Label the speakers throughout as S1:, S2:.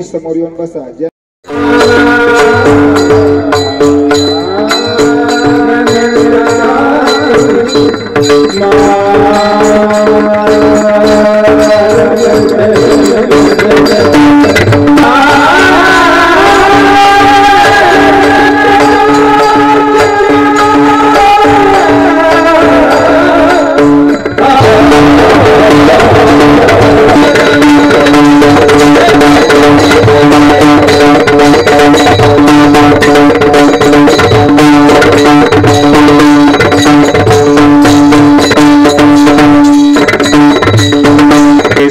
S1: समोर येऊन बसा.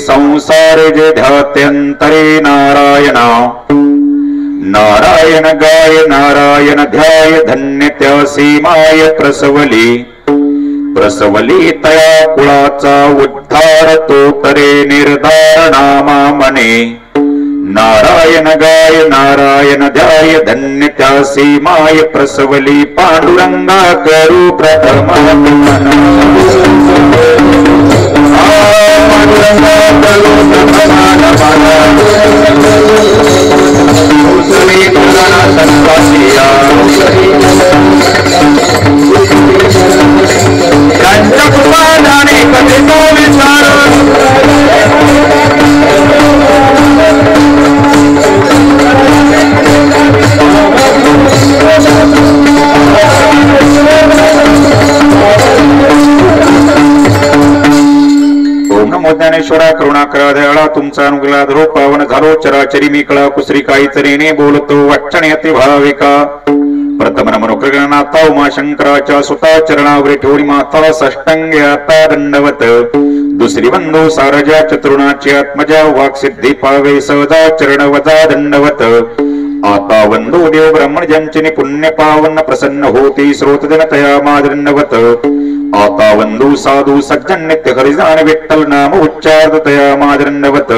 S2: संसार जे ध्यात्यंतरे नारायण नारायण गाय नारायण ध्याय धन्य त्या सीमाय प्रसवली प्रसवली तया कुळाचा उद्धार तो करे निर्धार नामा मने नारायण गाय नारायण ध्याय धन्य त्या सीमाय प्रसवली पांडुरंगा करू प्रथम ज्ञानेश्वरा करुणाकरा दयाळा तुमचा अनुग्रह धरो पावन झालो चराचरी मी कळा कुसरी काही चरीने बोलतो वाचण्याते भाविका प्रथम नमनुकृगणाता उमाशंकराच्या सुता चरणावरी ठेवणी माता साष्टांगे आता दंडवत दुसरी बंधू सारजा चतुर्णाची आत्मजा वाक्सिद्धी पावे सहजा चरण वजा दंडवत आता वंदो देव ब्राह्मण ज्यांचे पुण्य पावन प्रसन्न होती स्रोत जनतया मादंडवत आता वंदू साधू सज्जन नित्य हरिजान विठ्ठल नाम उच्चार तया मादंडवत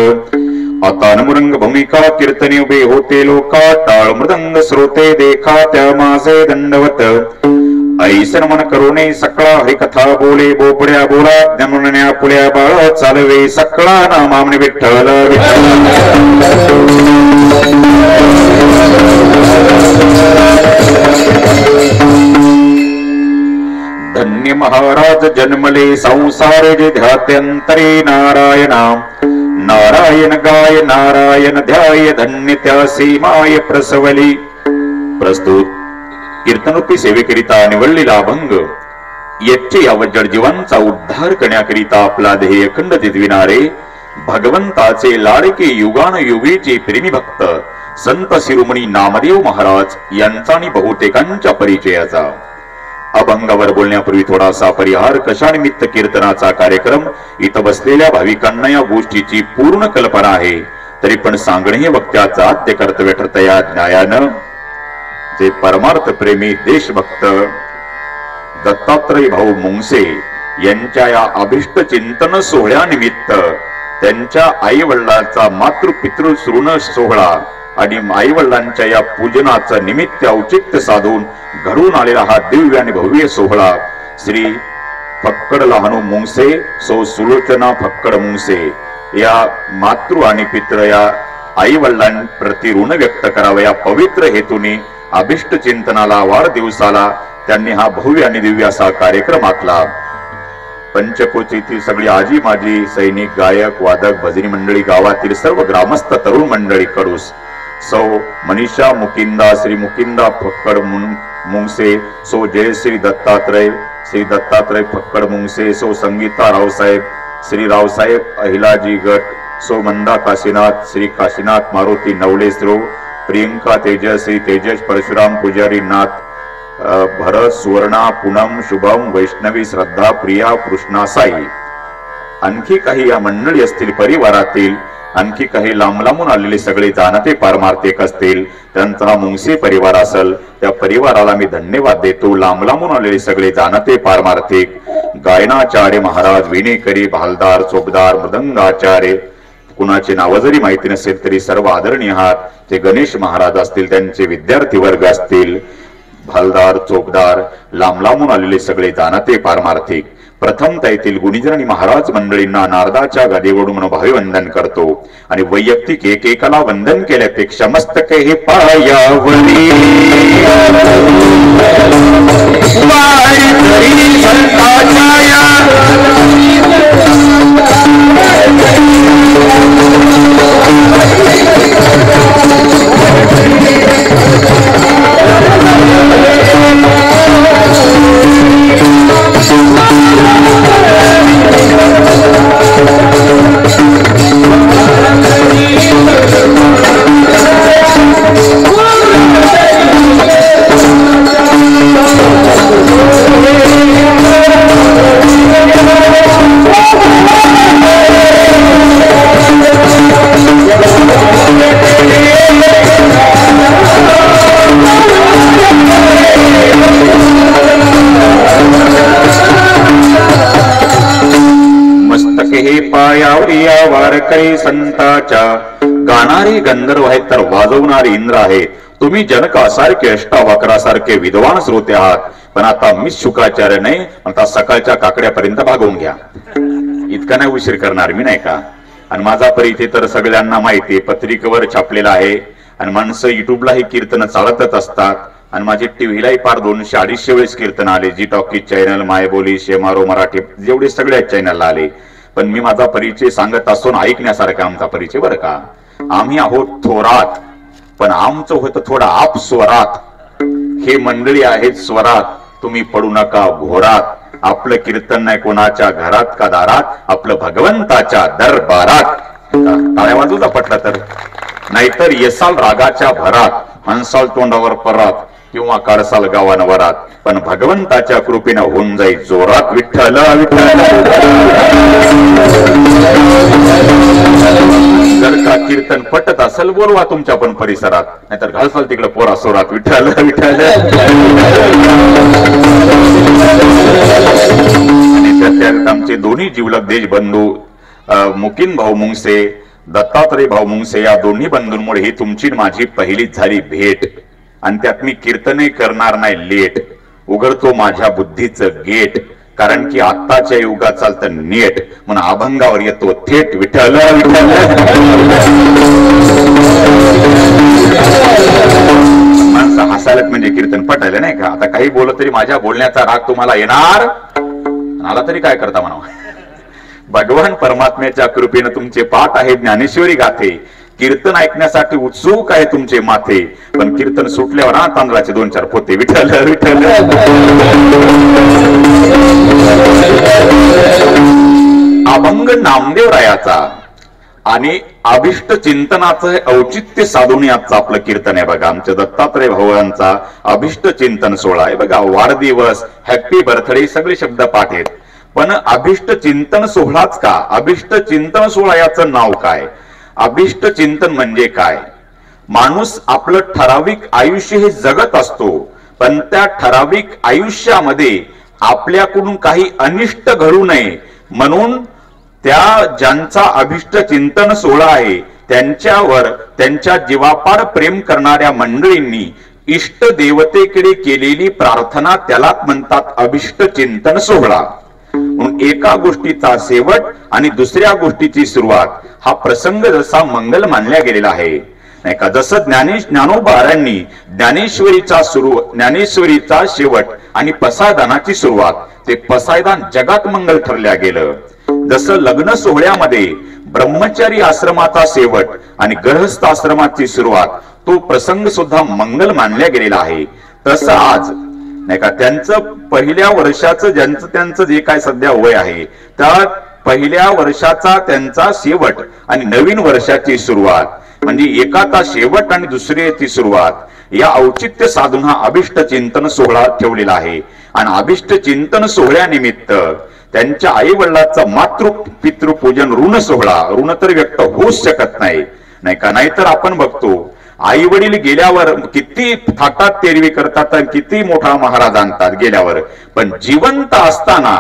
S2: आता नमुरंग भूमिका कीर्तनी उभे होते लोका टाळ मृदंग श्रोते देखा त्या माझे दंडवत ऐसन मन करुणे सकळा हरिकथा बोले बोपड्या बोला ज्ञानण्या पुल्या बाळ चालवे सकळा नामामने विठ्ठल धन्य महाराज जन्मले संसार जे ध्यात्यंतरे नारायण नारायण गाय नारायण ध्याय धन्य त्या सीमाय प्रसवली. प्रस्तुत कीर्तनोपी सेवेकरिता निवडलेला अभंग यच्चे अवजड जीवांचा उद्धार करण्याकरिता आपला ध्येय खंड दिदविणारे भगवंताचे लाडके युगानुयुगीचे प्रेमी भक्त संत शिरोमणी नामदेव महाराज यांचा आणि बहुतेकांच्या परिचयाचा. अभंगावर बोलण्यापूर्वी थोडासा परिहार. कशानिमित्त कीर्तनाचा कार्यक्रम इथं बसलेल्या भाविकांना या गोष्टीची पूर्ण कल्पना आहे, तरी पण सांगणे हे वक्त्याचा आद्य कर्तव्य ठरत. या न्यायानं जे परमार्थ प्रेमी देशभक्त दत्तात्रय भाऊ मुंगसे यांच्या या अभिष्ट चिंतन सोहळ्यानिमित्त त्यांच्या आई वडिलांचा मातृपितृ श्रुण सोहळा आणि आई वडिलांच्या या पूजनाचं निमित्त औचित्य साधून घडून आलेला हा दिव्य आणि भव्य सोहळा श्री फक्कड लहानू मुंगसे सो सुलोचना फक्कड मुंगसे या मातृ आणि पितृ या आई वडिलांप्रती ऋण व्यक्त करावं या पवित्र हेतूने अभिष्ट चिंतनाला वाढदिवसाला त्यांनी हा भव्य आणि दिव्य असा कार्यक्रम आखला. पंचकोचीतील सगळी आजी माजी सैनिक गायक वादक भजनी मंडळी गावातील सर्व ग्रामस्थ तरुण मंडळी कडूस सौ मनीषा मुकिंदा श्री मुकिंदा फक्कड मुंगसे सो जय श्री दत्तात्रय फक्कड मुंगसे सो संगीता रावसाहेब श्री रावसाहेब अहिलाजी गट, सो मंदा काशीनाथ, श्री काशीनाथ मारुती नवलेसरो, प्रियंका तेजस, श्री तेजस परशुराम पुजारी नाथ, भरत सुवर्णा, पूनम, शुभम, वैष्णवी, श्रद्धा, प्रिया, कृष्णा, साई. आणखी काही या मंडळी असतील परिवारातील, आणखी काही लांब लांबून आलेले सगळे जाणते पारमार्थिक असतील, त्यांचा हा मुंगसे परिवार असेल, त्या परिवाराला मी धन्यवाद देतो. लांब लांबून आलेले सगळे जाणते पारमार्थिक गायनाचार्य महाराज, विणेकरी, भालदार, चोपदार, मृदंगाचार्य, कुणाचे नाव जरी माहिती नसेल तरी सर्व आदरणीय आहात. ते गणेश महाराज असतील, त्यांचे विद्यार्थी वर्ग असतील, भालदार, चोपदार, लांब लांबून आलेले सगळे जाणते पारमार्थिक, प्रथमतः येथील गुणीजन आणि महाराज मंडळींना नारदाच्या गादीवरून मनोभावे वंदन करतो. आणि वैयक्तिक एकेकाला वंदन केल्यापेक्षा मस्तके हे पायावरी वारकरी संताच्या. गाणारे गंधर्व आहेत तर वाजवणारे इंद्र आहेत. तुम्ही जनकासारखे अष्टावक्रासारखे विद्वान श्रोते आहात, पण आता मी शुकाचार्य नाही, आता सकाळच्या काकड्यापर्यंत भागवून घ्या. इतका नाही उशीर करणार मी, नाही का. आणि माझा परिचय तर सगळ्यांना माहिती, पत्रिकेवर छापलेला आहे. आणि माणसं युट्यूबला ही कीर्तन चालतच असतात. आणि माझे टीव्हीलाही फार 200-250 वेळेस कीर्तन आले. जी टॉकीज चॅनल, मायबोली, शेमारो मराठी, जेवढे सगळ्या चॅनलला आले. पण मी माझा परिचय सांगत असून ऐकण्यासारखा आमचा परिचय बरं का. आम्ही आहोत थोरात, पण आमचं होतं थोडा आप स्वरात. हे मंडळी आहेत स्वरात, तुम्ही पडू नका घोरात. आपलं कीर्तन नाही कोणाच्या घरात का दारात, आपलं भगवंताच्या दरबारात. टाळ्या वाजवता पटला तर, नाहीतर येसाल रागाच्या भरात, म्हणसाल तोंडावर परात, किंवा काढसाल गावानवरात. पण भगवंताच्या कृपेनं होऊन जाईल जोरात. विठ्ठल विठ्ठल. जर का कीर्तन पटत असेल बोलवा तुमच्या पण परिसरात, नाहीतर घालसाल तिकडे पोरा सोरात. विठ्ठल विठ्ठल. आणि त्यात आमचे दोन्ही जीवलग देशबंधू मुकीन भाऊ मुंगसे, दत्तात्रय भाऊ मुंगसे, या दोन्ही बंधूंमुळे ही तुमची माझी पहिलीच झाली भेट. आणि त्यात मी कीर्तनही करणार नाही लेट, उघडतो माझ्या बुद्धीचं गेट. कारण की आत्ताच्या युगात चालतं नेट, म्हणून अभंगावर येतो थेट. विठ्ठल विठ्ठल. माणसं हसायला म्हणजे कीर्तन पटायला, नाही का. आता काही बोलत तरी माझ्या बोलण्याचा राग तुम्हाला येणार, आला तरी काय करता म्हणा. भगवान परमात्म्याच्या कृपेनं तुमचे पाठ आहे ज्ञानेश्वरी गाथे. कीर्तन ऐकण्यासाठी उत्सुक आहे तुमचे माथे, पण कीर्तन सुटल्यावर ना तांदळाचे 2-4 पोते. विठ्ठल विठ्ठल. अभंग नामदेव रायाचा आणि अभिष्ट चिंतनाचं औचित्य साधून आजचं आपलं कीर्तन आहे बघा. आमच्या दत्तात्रय भावांचा अभिष्ट चिंतन सोहळा आहे बघा. वाढदिवस, हॅपी बर्थडे सगळे शब्द पाठ आहेत. पण अभिष्ट चिंतन सोहळाच का, अभिष्ट चिंतन सोहळा याचं नाव काय, अभिष्ट चिंतन म्हणजे काय. माणूस आपलं ठराविक आयुष्य हे जगत असतो, पण त्या ठराविक आयुष्यामध्ये आपल्याकडून काही अनिष्ट घडू नये म्हणून त्या ज्यांचा अभिष्ट चिंतन सोहळा आहे त्यांच्यावर त्यांच्या जीवापाड प्रेम करणाऱ्या मंडळींनी इष्ट देवतेकडे केलेली प्रार्थना, त्यालाच म्हणतात अभिष्ट चिंतन सोहळा. म्हणून एका गोष्टीचा शेवट आणि दुसऱ्या गोष्टीची सुरुवात हा प्रसंग जसा मंगल मानला गेलेला आहे, नाही का. जसं ज्ञानोबारांनी ज्ञानेश्वरीचा शेवट आणि पसायदानाची सुरुवात, ते पसायदान जगात मंगल ठरल्या गेलं. जसं लग्न सोहळ्यामध्ये ब्रह्मचारी आश्रमाचा शेवट आणि गृहस्थ आश्रमाची सुरुवात, तो प्रसंग सुद्धा मंगल मानला गेलेला आहे. तसं आज नाही का त्यांचं पहिल्या वर्षाचं ज्यांचं जे काय सध्या वय आहे, त्या पहिल्या वर्षाचा त्यांचा शेवट आणि नवीन वर्षाची सुरुवात, म्हणजे एकाचा शेवट आणि दुसऱ्याची सुरुवात, या औचित्य साधून हा अभिष्ट चिंतन सोहळा ठेवलेला आहे. आणि अभिष्ट चिंतन सोहळ्यानिमित्त त्यांच्या आई वडिलांचा मातृ पितृ पूजन ऋण सोहळा, ऋण तर व्यक्त होऊच शकत नाही का. नाहीतर आपण बघतो आई वडील गेल्यावर किती थाटात तेरवी करतात आणि किती मोठा महाराज आणतात गेल्यावर, पण जिवंत असताना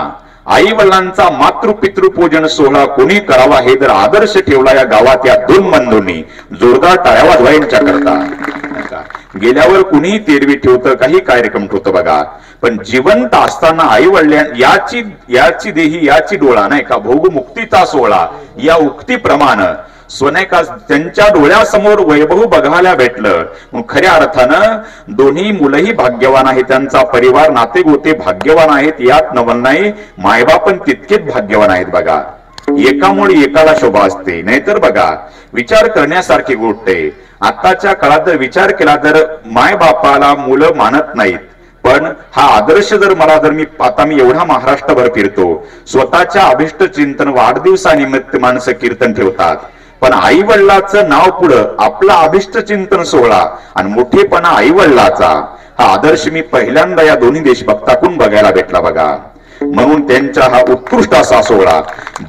S2: आई वडिलांचा मातृ पितृ पूजन सोहळा कोणी करावा हे जर आदर्श ठेवला या गावात या दोन बंधूंनी, जोरदार टाळ्या वाजवायच्या करता. गेल्यावर कुणीही तेरवी ठेवतं, काही कार्यक्रम ठेवतो बघा, पण जिवंत असताना आई वडिलां याची देही याची डोळा नाही का, भोगमुक्तीचा सोहळा या उक्तीप्रमाणे स्वनेका त्यांच्या डोळ्यासमोर वैभव बघायला भेटलं. मग खऱ्या अर्थानं दोन्ही मुलंही भाग्यवान आहेत, त्यांचा परिवार नातेगोते भाग्यवान आहेत, यात नवल नाही. मायबाप पण तितकेच भाग्यवान आहेत बघा. एकामुळे एकाला शोभा असते. नाहीतर बघा, विचार करण्यासारखी गोष्ट आहे. आताच्या काळात जर विचार केला तर माय बापाला मुलं मानत नाहीत, पण हा आदर्श जर मी एवढा महाराष्ट्रभर फिरतो, स्वतःच्या अभिष्ट चिंतन वाढदिवसानिमित्त माणसं कीर्तन ठेवतात, पण आई वडिलाचं नाव पुढं आपला अभिष्ट चिंतन सोहळा आणि मोठेपणा आई वडिलाचा, हा आदर्श मी पहिल्यांदा या दोन्ही देशभक्ताकडून बघायला भेटला बघा. म्हणून त्यांचा हा उत्कृष्ट असा सोहळा,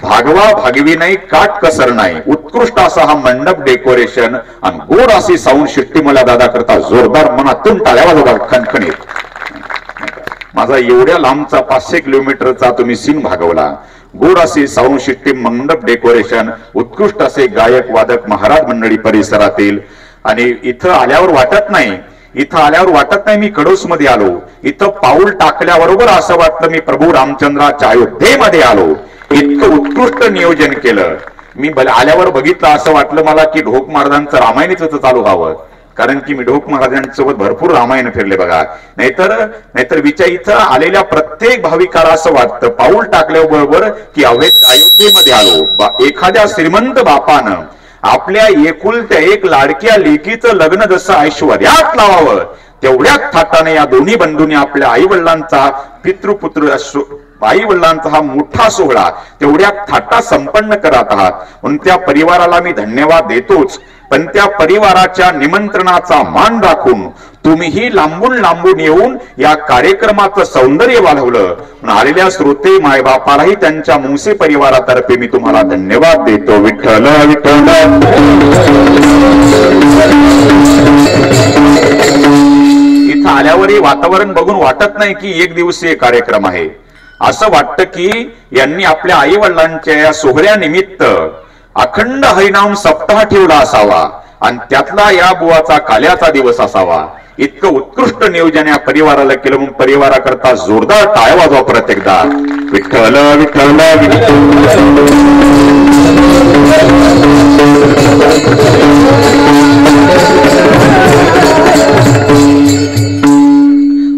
S2: भागवा भागवी नाही, काट कसर नाही, उत्कृष्ट असा हा मंडप डेकोरेशन आणि गोड अशी साऊंड शिट्टी मला दादा करता जोरदार मनातून टाळ्या वाजवा खणखणीत. माझा एवढ्या लांबचा 500 किलोमीटरचा तुम्ही सीन भागवला. गोड असे साऊंड सिस्टीम, मंडप डेकोरेशन, उत्कृष्ट असे गायक वादक महाराज मंडळी परिसरातील. आणि इथं आल्यावर वाटत नाही मी कडोस मध्ये आलो. इथं पाऊल टाकल्याबरोबर असं वाटलं मी प्रभू रामचंद्राच्या अयोध्येमध्ये आलो. इतकं उत्कृष्ट नियोजन केलं. मी आल्यावर बघितलं, असं वाटलं मला की ढोक महाराजांचं रामायणच चालू व्हावं, कारण की मी ढोक महाराजांसोबत भरपूर रामायण फिरले बघा. नाहीतर विचार इथं आलेल्या प्रत्येक भाविकाला असं वाटतं पाऊल टाकल्याबरोबर की अयोध्येमध्ये आलो. एखाद्या श्रीमंत बापानं आपल्या एकुलत्या एक लाडक्या लेकीचं लग्न जसं ऐश्वर्यात लावावं, तेवढ्याच थाटाने या दोन्ही बंधूंनी आपल्या आई वडिलांचा पितृपुत्र आई वडिलांचा हा मोठा सोहळा तेवढ्या थाटा संपन्न करत आहात. म्हणून त्या परिवाराला मी धन्यवाद देतोच, पण त्या परिवाराच्या निमंत्रणाचा मान राखून तुम्हीही लांबून येऊन या कार्यक्रमाचं सौंदर्य वाढवलं. आलेल्या श्रोते मायबापालाही त्यांच्या मुंसे परिवारातर्फे मी तुम्हाला धन्यवाद देतो. विठ्ठल विठ्ठल. इथं आल्यावरही वातावरण बघून वाटत नाही की एक दिवसीय कार्यक्रम आहे. असं वाटतं की यांनी आपल्या आई वडिलांच्या या सोहळ्यानिमित्त अखंड हरिनाम सप्ताह ठेवला असावा आणि त्यातला या बुवाचा काल्याचा दिवस असावा. इतकं उत्कृष्ट नियोजन या परिवाराला केलं. म्हणून परिवाराकरता जोरदार टाळ्या वाजवा परत एकदा. विठ्ठल विठ्ठल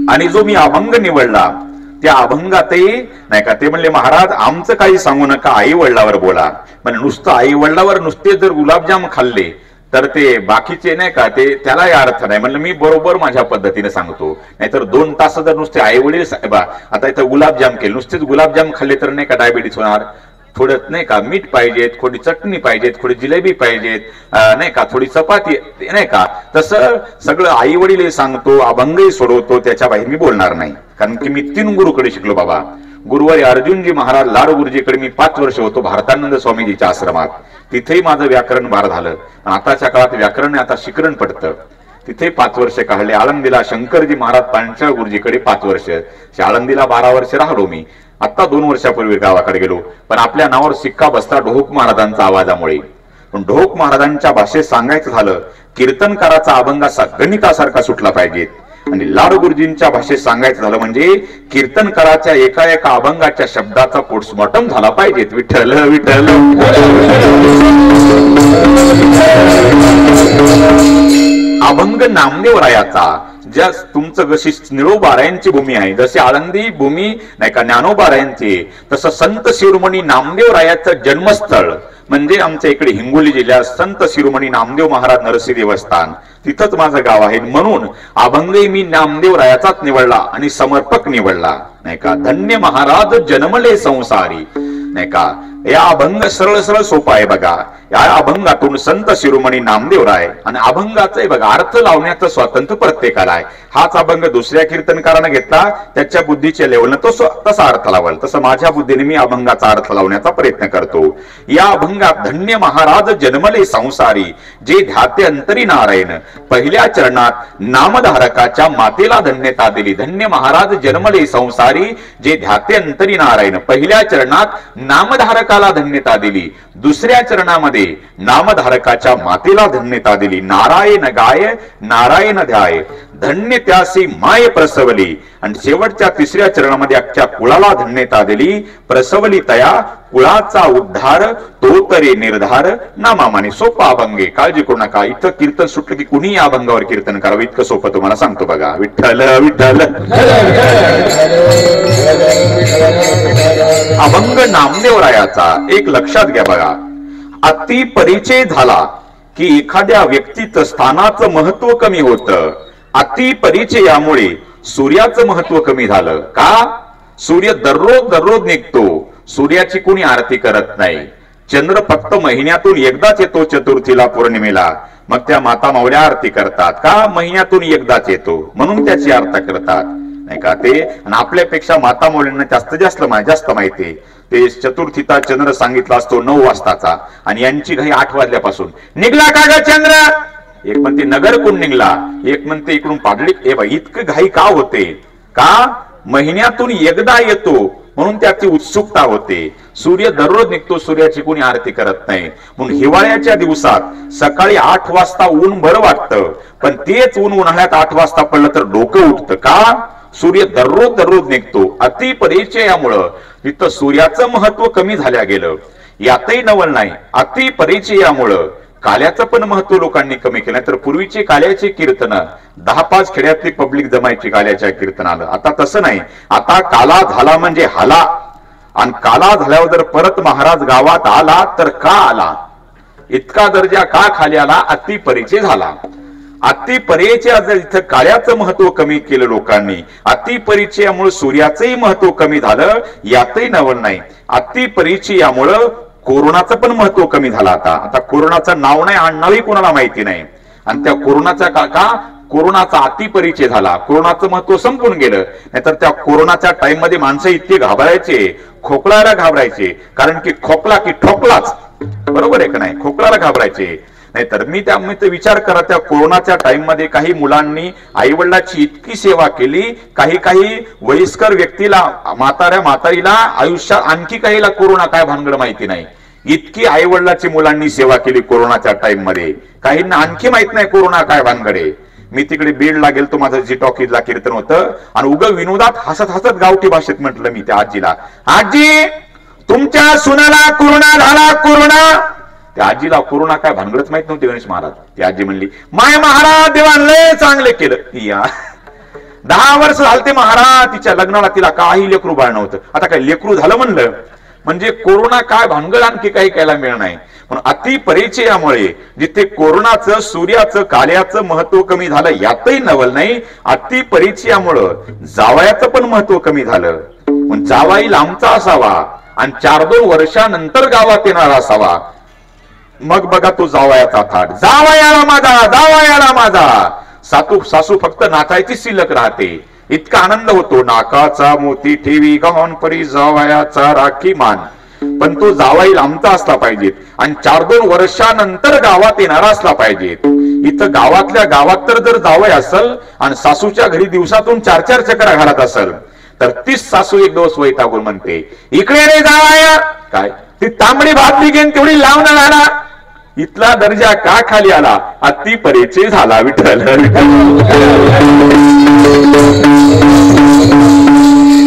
S2: आणि जो मी अभंग निवडला त्या अभंगातही नाही का ते म्हणले, महाराज आमचं काही सांगू नका, आई वडिलावर बोला. पण नुसतं आई वडिलावर नुसते जर गुलाबजाम खाल्ले तर ते बाकीचे नाही का ते त्यालाही अर्थ नाही. म्हणलं मी बरोबर माझ्या पद्धतीने सांगतो. नाहीतर 2 तास जर नुसते आई वडील साहेबा आता इथं गुलाबजाम केले, नुसतेच गुलाबजाम खाल्ले तर नाही का डायबिटीस होणार. थोडं नाही का मीठ पाहिजेत, थोडी चटणी पाहिजेत, थोडी जिलेबी पाहिजेत, नाही का थोडी चपाती नाही का. तसं सगळं आई वडील सांगतो, अभंगही सोडवतो, त्याच्या बाहेर मी बोलणार नाही. कारण की मी 3 गुरुकडे शिकलो बाबा. गुरुवारी अर्जुनजी महाराज लाड गुरुजीकडे मी 5 वर्ष होतो भारतानंद स्वामीजीच्या आश्रमात. तिथेही माझं व्याकरण बार झालं. आताच्या काळात व्याकरण आता शिकरण पडतं. तिथे 5 वर्ष काढले. आळंदीला शंकरजी महाराज पांचाळ गुरुजीकडे 5 वर्ष. आळंदीला 12 वर्ष राहिलो मी. आता 2 वर्षापूर्वी गावाकडे गेलो. पण आपल्या नावावर सिक्का बसता ढोक महाराजांचा आवाजामुळे. पण ढोक महाराजांच्या भाषेत सांगायचं झालं, कीर्तनकाराचा अभंग असा गणितासारखा सुटला पाहिजे. आणि लाड गुरुजींच्या भाषेत सांगायचं झालं म्हणजे कीर्तनकाराच्या एका अभंगाच्या शब्दाचा पोस्टमॉर्टम झाला पाहिजे. विठ्ठल विठ्ठल. अभंग नामदेवरायाचा, ज्या तुमचं जशी निळोबारायांची भूमी आहे, जशी आळंदी भूमी नाही का ज्ञानोबारायांची, तसं संत शिरोमणी नामदेवरायाचं जन्मस्थळ म्हणजे आमच्या इकडे हिंगोली जिल्ह्यात संत शिरोमणी नामदेव महाराज नरसी देवस्थान, तिथंच माझं गाव आहे. म्हणून अभंगही मी नामदेवरायाचाच निवडला आणि समर्पक निवडला नाही का. धन्य महाराज जन्मले संसारी नाही का. या अभंग सरळ सरळ सोपा आहे बघा. या अभंगातून संत शिरोमणी नामदेवराय आणि अभंगाचा बघा अर्थ लावण्याचं स्वातंत्र्य प्रत्येकाला आहे. हाच अभंग दुसऱ्या कीर्तनकारानं घेतला, त्याच्या बुद्धीच्या लेवलनं तो तसा अर्थ लावल, तसं माझ्या बुद्धीने मी अभंगाचा अर्थ लावण्याचा प्रयत्न करतो. या अभंगात धन्य महाराज जन्मले संसारी जे ध्याते अंतरी नारायण, पहिल्या चरणात नामधारकाच्या मातेला धन्यता दिली. धन्य महाराज जन्मले संसारी जे ध्याते अंतरी नारायण, पहिल्या चरणात नामधारकाला धन्यता दिली. दुसऱ्या चरणामध्ये नामधारकाच्या मातेला धन्यता दिली. नारायण गाय नारायण ध्याय, धन्य त्यासी माय प्रसवली. आणि शेवटच्या तिसऱ्या चरणामध्ये अख्ख्या कुळाला धन्यता दिली. प्रसवली तया कुळाचा उद्धार, तो तरी निर्धार नामामाने. सोपा अभंग, काळजी करू नका. इथं कीर्तन सुटलं की कुणी या अभंगावर कीर्तन करावं, इतकं सोपं तुम्हाला सांगतो बघा. विठ्ठल विठ्ठल. अभंग नामदेवरायाचा एक लक्षात घ्या बघा. अति परिचय झाला की एखाद्या व्यक्तीचं स्थानाचं महत्व कमी होतं. अति परिचयामुळे सूर्याचं महत्व कमी झालं. का? सूर्य दररोज निघतो, सूर्याची कोणी आरती करत नाही. चंद्र फक्त महिन्यातून एकदाच येतो, चतुर्थीला पौर्णिमेला. मग त्या माता मावल्या आरती करतात. का? महिन्यातून एकदाच येतो म्हणून त्याची आरती करतात, नाही का ते. आणि आपल्यापेक्षा माता मावल्यांना जास्त माहिती. ते चतुर्थीचा चंद्र सांगितला असतो 9 वाजताचा, आणि यांची घाई 8 वाजल्यापासून. निघला का ग चंद्र? एक म्हणते नगर कोण निघला, एक म्हणते इकडून पाडलिक. इतकं घाई का होते? का? महिन्यातून एकदा येतो म्हणून त्याची उत्सुकता होते. सूर्य दररोज निघतो, सूर्याची कोणी आरती करत नाही. म्हणून हिवाळ्याच्या दिवसात सकाळी 8 वाजता ऊन बरं वाटतं, पण तेच ऊन उन्हाळ्यात 8 वाजता पडलं तर डोकं उठतं. का? सूर्य दररोज निघतो. अति परिचयामुळं तिथं सूर्याचं महत्व कमी झाल्या गेलं. यातही नवल नाही. अति परिचयामुळं काल्याचं पण महत्व लोकांनी कमी केलं. तर पूर्वीचे काल्याचे कीर्तन 10-5 खेड्यातली पब्लिक जमायची काल्याच्या कीर्तनाला. आता तसं नाही. आता काला झाला म्हणजे हाला, आणि काला झाल्यावर जर परत महाराज गावात आला तर का आला? इतका दर्जा का खाली आला? अति परिचय झाला. अति परिचय इथं काळ्याचं महत्व कमी केलं लोकांनी. अति परिचयामुळे सूर्याचंही महत्व कमी झालं, यातही नवल नाही. अति परिचयामुळं कोरोनाचं पण महत्व कमी झालं. आता कोरोनाचं नाव नाही, आडनावही कोणाला माहिती नाही. आणि त्या कोरोनाचा का कोरोनाचा अति परिचय झाला, कोरोनाचं महत्व संपून गेलं. नाहीतर त्या कोरोनाच्या टाइम मध्ये माणसं इतके घाबरायचे, खोकलायला घाबरायचे. कारण की खोकला की ठोकलाच, बरोबर आहे का नाही? खोकलाला घाबरायचे. नाहीतर मी विचार करा, त्या कोरोनाच्या टाइम मध्ये काही मुलांनी आई वडिलांची इतकी सेवा केली. काही वयस्कर व्यक्तीला, म्हातारीला आयुष्यात आणखी काहीला कोरोना काय भानगड माहिती नाही. इतकी आई वडिलांची मुलांनी सेवा केली कोरोनाच्या टाइम मध्ये. काहींना आणखी माहित नाही कोरोना काय भानगडे. मी तिकडे बीडला गेलतो, माझं जी टॉकीजला कीर्तन होतं, आणि उग विनोदात हसत गावठी भाषेत म्हटलं मी त्या आजीला, आजी तुमच्या सुनाला कोरोना झाला. कोरोना. त्या आजीला कोरोना काय भानगडच माहित नव्हती. गणेश महाराज, ती आजी म्हणली, माय महाराज देवांना चांगले केलं. 10 वर्ष झालते महाराज तिच्या लग्नाला, तिला काही लेकरू बाळ नव्हतं. आता काय लेकरू झालं म्हणलं म्हणजे कोरोना काय भानगड आणखी काही कायला मिळणार नाही. पण अति परिचयामुळे जिथे कोरोनाचं, सूर्याचं, काल्याचं महत्व कमी झालं, यातही नवल नाही. अति परिचयामुळं जावयाचं पण महत्व कमी झालं. पण जावाई लांबचा असावा आणि 4-2 वर्षानंतर गावात येणारा असावा. मग बघा तो जावयाचा थाट, जावयाला माझा. सासू फक्त नाचायची शिल्लक राहते. इतका आनंद होतो. नाकाचा मोती ठेवी गव्हाण परी जावयाचा राखी मान. पण तो जावाई लांबचा असला पाहिजे आणि 4-2 वर्षानंतर गावात येणारा असला पाहिजे. इथं गावातल्या गावात तर जर जावई असेल आणि सासूच्या घरी दिवसातून 4-4 चक्रा घालत असेल तर तीच सासू एक दिवस वैतागून म्हणते, इकडे रे जावया. काय ती तांबडी भात घेऊन तेवढी लावणं झाला. इथला दर्जा का खाली आला? अति परिचय झाला. विठ्ठल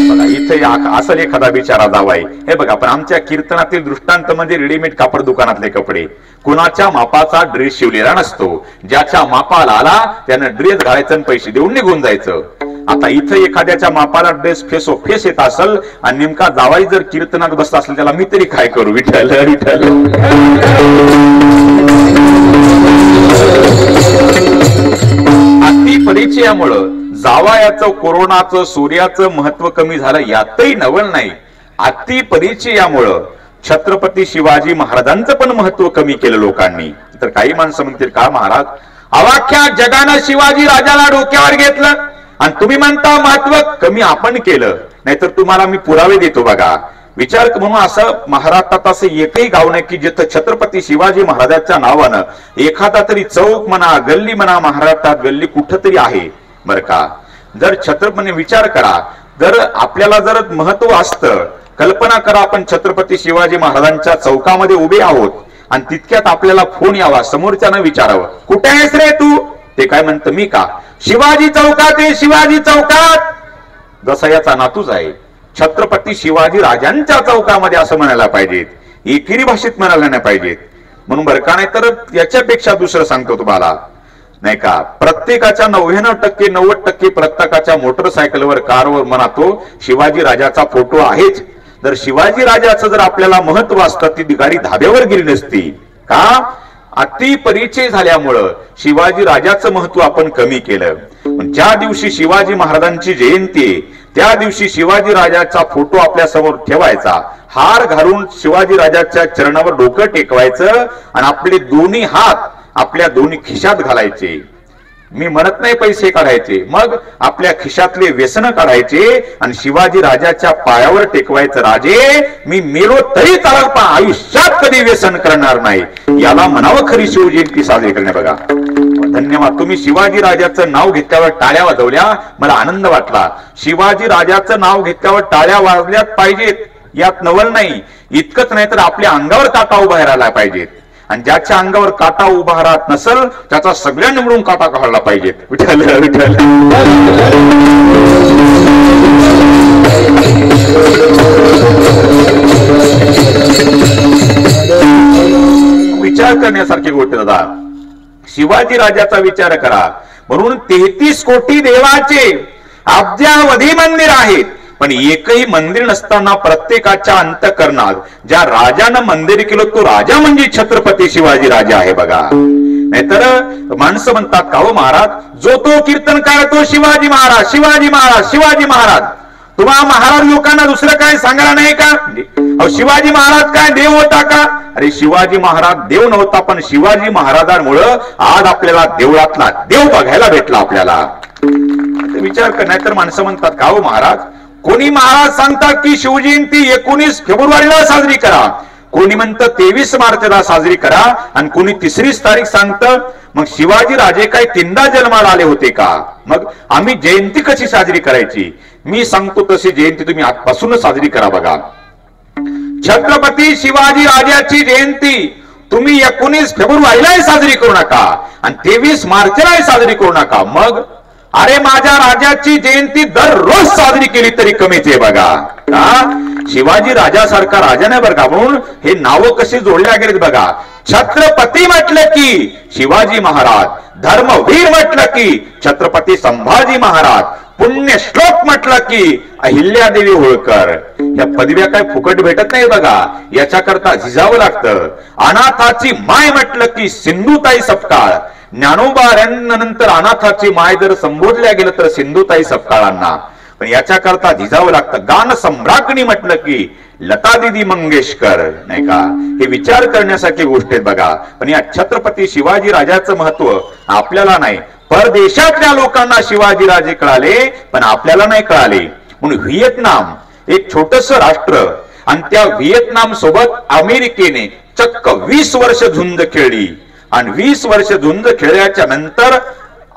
S2: बघा, इथे असल एखादा बिचारा जावाई. हे बघा, पण आमच्या कीर्तनातील दृष्टांत म्हणजे रेडीमेड कापड दुकानातले कपडे. कुणाच्या मापाचा ड्रेस शिवलेला नसतो. ज्याच्या मापाला आला त्यानं ड्रेस घालायचं आणि पैसे देऊन निघून जायचं. आता इथं एखाद्याच्या मापाला ड्रेस फेस येत असेल आणि नेमका जावाई जर कीर्तनात बसला असेल, त्याला मी तरी काय करू? विठ्ठल विठ्ठल. अति परिचयामुळं जावयाचं, कोरोनाचं, सूर्याचं महत्व कमी झालं, यातही नवल नाही. अति परिचयामुळं छत्रपती शिवाजी महाराजांचं पण महत्व कमी केलं लोकांनी. तर काही माणसं म्हणतील का महाराज अवाख्या जगानं शिवाजी राजाला डोक्यावर घेतलं आणि तुम्ही म्हणता महत्व कमी आपण केलं. नाहीतर तुम्हाला मी पुरावे देतो बघा. विचार म्हणून असं महाराष्ट्रात असं एकही गाव नाही की जिथं छत्रपती शिवाजी महाराजांच्या नावानं एखादा तरी चौक म्हणा गल्ली म्हणा महाराष्ट्रात गल्ली कुठंतरी आहे बरं का. जर छत्रपती विचार करा जर आपल्याला जर महत्व असतं कल्पना करा आपण छत्रपती शिवाजी महाराजांच्या चौकामध्ये उभे आहोत आणि तितक्यात आपल्याला फोन यावा समोरच्यानं विचारावं कुठे आहेस रे तू. ते काय म्हणतं मी का शिवाजी चौकात आहे शिवाजी चौकात. जसा याचा नातूच आहे छत्रपती शिवाजी राजांच्या चौकामध्ये असं म्हणायला पाहिजेत. एकेरी भाषेत म्हणायला नाही पाहिजेत. म्हणून बरं का नाही तर याच्यापेक्षा दुसरं सांगतो तुम्हाला नाही का प्रत्येकाच्या 99% 90% प्रत्येकाच्या मोटरसायकलवर कारवर म्हणतो शिवाजी राजाचा फोटो आहेच. जर शिवाजी राजाचं जर आपल्याला महत्व असतं ती गाडी धाब्यावर गेली नसती का. अति परिचय झाल्यामुळं शिवाजी राजाचं महत्व आपण कमी केलं. ज्या दिवशी शिवाजी महाराजांची जयंती त्या दिवशी शिवाजी राजाचा फोटो आपल्या समोर ठेवायचा हार घालून शिवाजी राजाच्या चरणावर डोकं टेकवायचं आणि आपले दोन्ही हात आपल्या दोन्ही खिशात घालायचे. मी म्हणत नाही पैसे काढायचे मग आपल्या खिशातले व्यसन काढायचे आणि शिवाजी राजाच्या पायावर टेकवायचं राजे मी मेलो तरी चालेल पण आयुष्यात कधी व्यसन करणार नाही. याला म्हणावं खरी शिवजयंती साजरी करणे. बघा धन्यवाद. तुम्ही शिवाजी राजाचं नाव घेतल्यावर टाळ्या वाजवल्या मला आनंद वाटला. शिवाजी राजाचं नाव घेतल्यावर टाळ्या वाजल्याच पाहिजेत यात नवल नाही. इतकंच नाही तर आपल्या अंगावर काटा उभा राहायला पाहिजेत आणि ज्याच्या अंगावर काटा उभा राहत नसल त्याचा सगळ्यांनी मिळून काटा काढला पाहिजेत. विठ्ठल विठ्ठल. विचार करण्यासारखी गोष्ट दादा. शिवाजी राजाचा विचार करा. म्हणून 33 कोटी देवाचे अब्जावधी मंदिर आहेत पण एकही मंदिर नसताना प्रत्येकाच्या अंतःकरणात ज्या राजानं मंदिर केलं तो राजा म्हणजे छत्रपती शिवाजी राजा आहे बघा. नाहीतर माणसं म्हणतात का हो महाराज जो तो कीर्तनकार तो शिवाजी महाराज शिवाजी महाराज शिवाजी महाराज. तुम्हा महाराज लोकांना दुसरं काय सांगायला नाही का. शिवाजी महाराज काय देव होता का. अरे शिवाजी महाराज देव नव्हता पण शिवाजी महाराजांमुळं आज आपल्याला देवळातला देव बघायला भेटला आपल्याला. विचार कर. नाहीतर माणसं म्हणतात का हो महाराज कोणी महाराज सांगतात की शिवजयंती 19 फेब्रुवारीला साजरी करा कोणी म्हणतं 23 मार्चला साजरी करा आणि कोणी 3 तारीख सांगतं. मग शिवाजी राजे काय 3दा जन्माला आले होते का. मग आम्ही जयंती कशी साजरी करायची. मी सांगतो तशी जयंती तुम्ही आजपासूनच साजरी करा. बघा छत्रपती शिवाजी राजाची जयंती तुम्ही 19 फेब्रुवारीला साजरी करू नका आणि 23 मार्चला साजरी करू नका. मग अरे माझ्या राजाची जयंती दररोज साजरी केली तरी कमीच आहे बघा. शिवाजी राजासारखा राजा नाही बरं का. म्हणून हे नावं कशी जोडल्या गेलेत बघा. छत्रपती म्हटलं की शिवाजी महाराज, धर्मवीर म्हटलं की छत्रपती संभाजी महाराज, पुण्यश्लोक म्हटलं की अहिल्यादेवी होळकर. या पदव्या काय फुकट भेटत नाही बघा. याच्याकरता झिजावं लागतं. अनाथाची माय म्हटलं की सिंधुताई सपकाळ. ज्ञानोबाऱ्यांनंतर अनाथाची माय जर संबोधल्या गेलं तर सिंधुताई सपकाळांना. पण याच्याकरता झिजावं लागतं. गान सम्राज्ञी म्हटलं की लता दिदी मंगेशकर नाही का. हे विचार करण्यासारखी गोष्ट आहेत बघा. पण या छत्रपती शिवाजी राजाचं महत्व आपल्याला नाही परदेशातल्या लोकांना शिवाजी राजे कळाले पण आपल्याला नाही कळाले. म्हणून व्हिएतनाम एक छोटस राष्ट्र आणि त्या व्हिएतनाम सोबत अमेरिकेने चक्क 20 वर्ष झुंज खेळली आणि 20 वर्ष झुंज खेळल्याच्या नंतर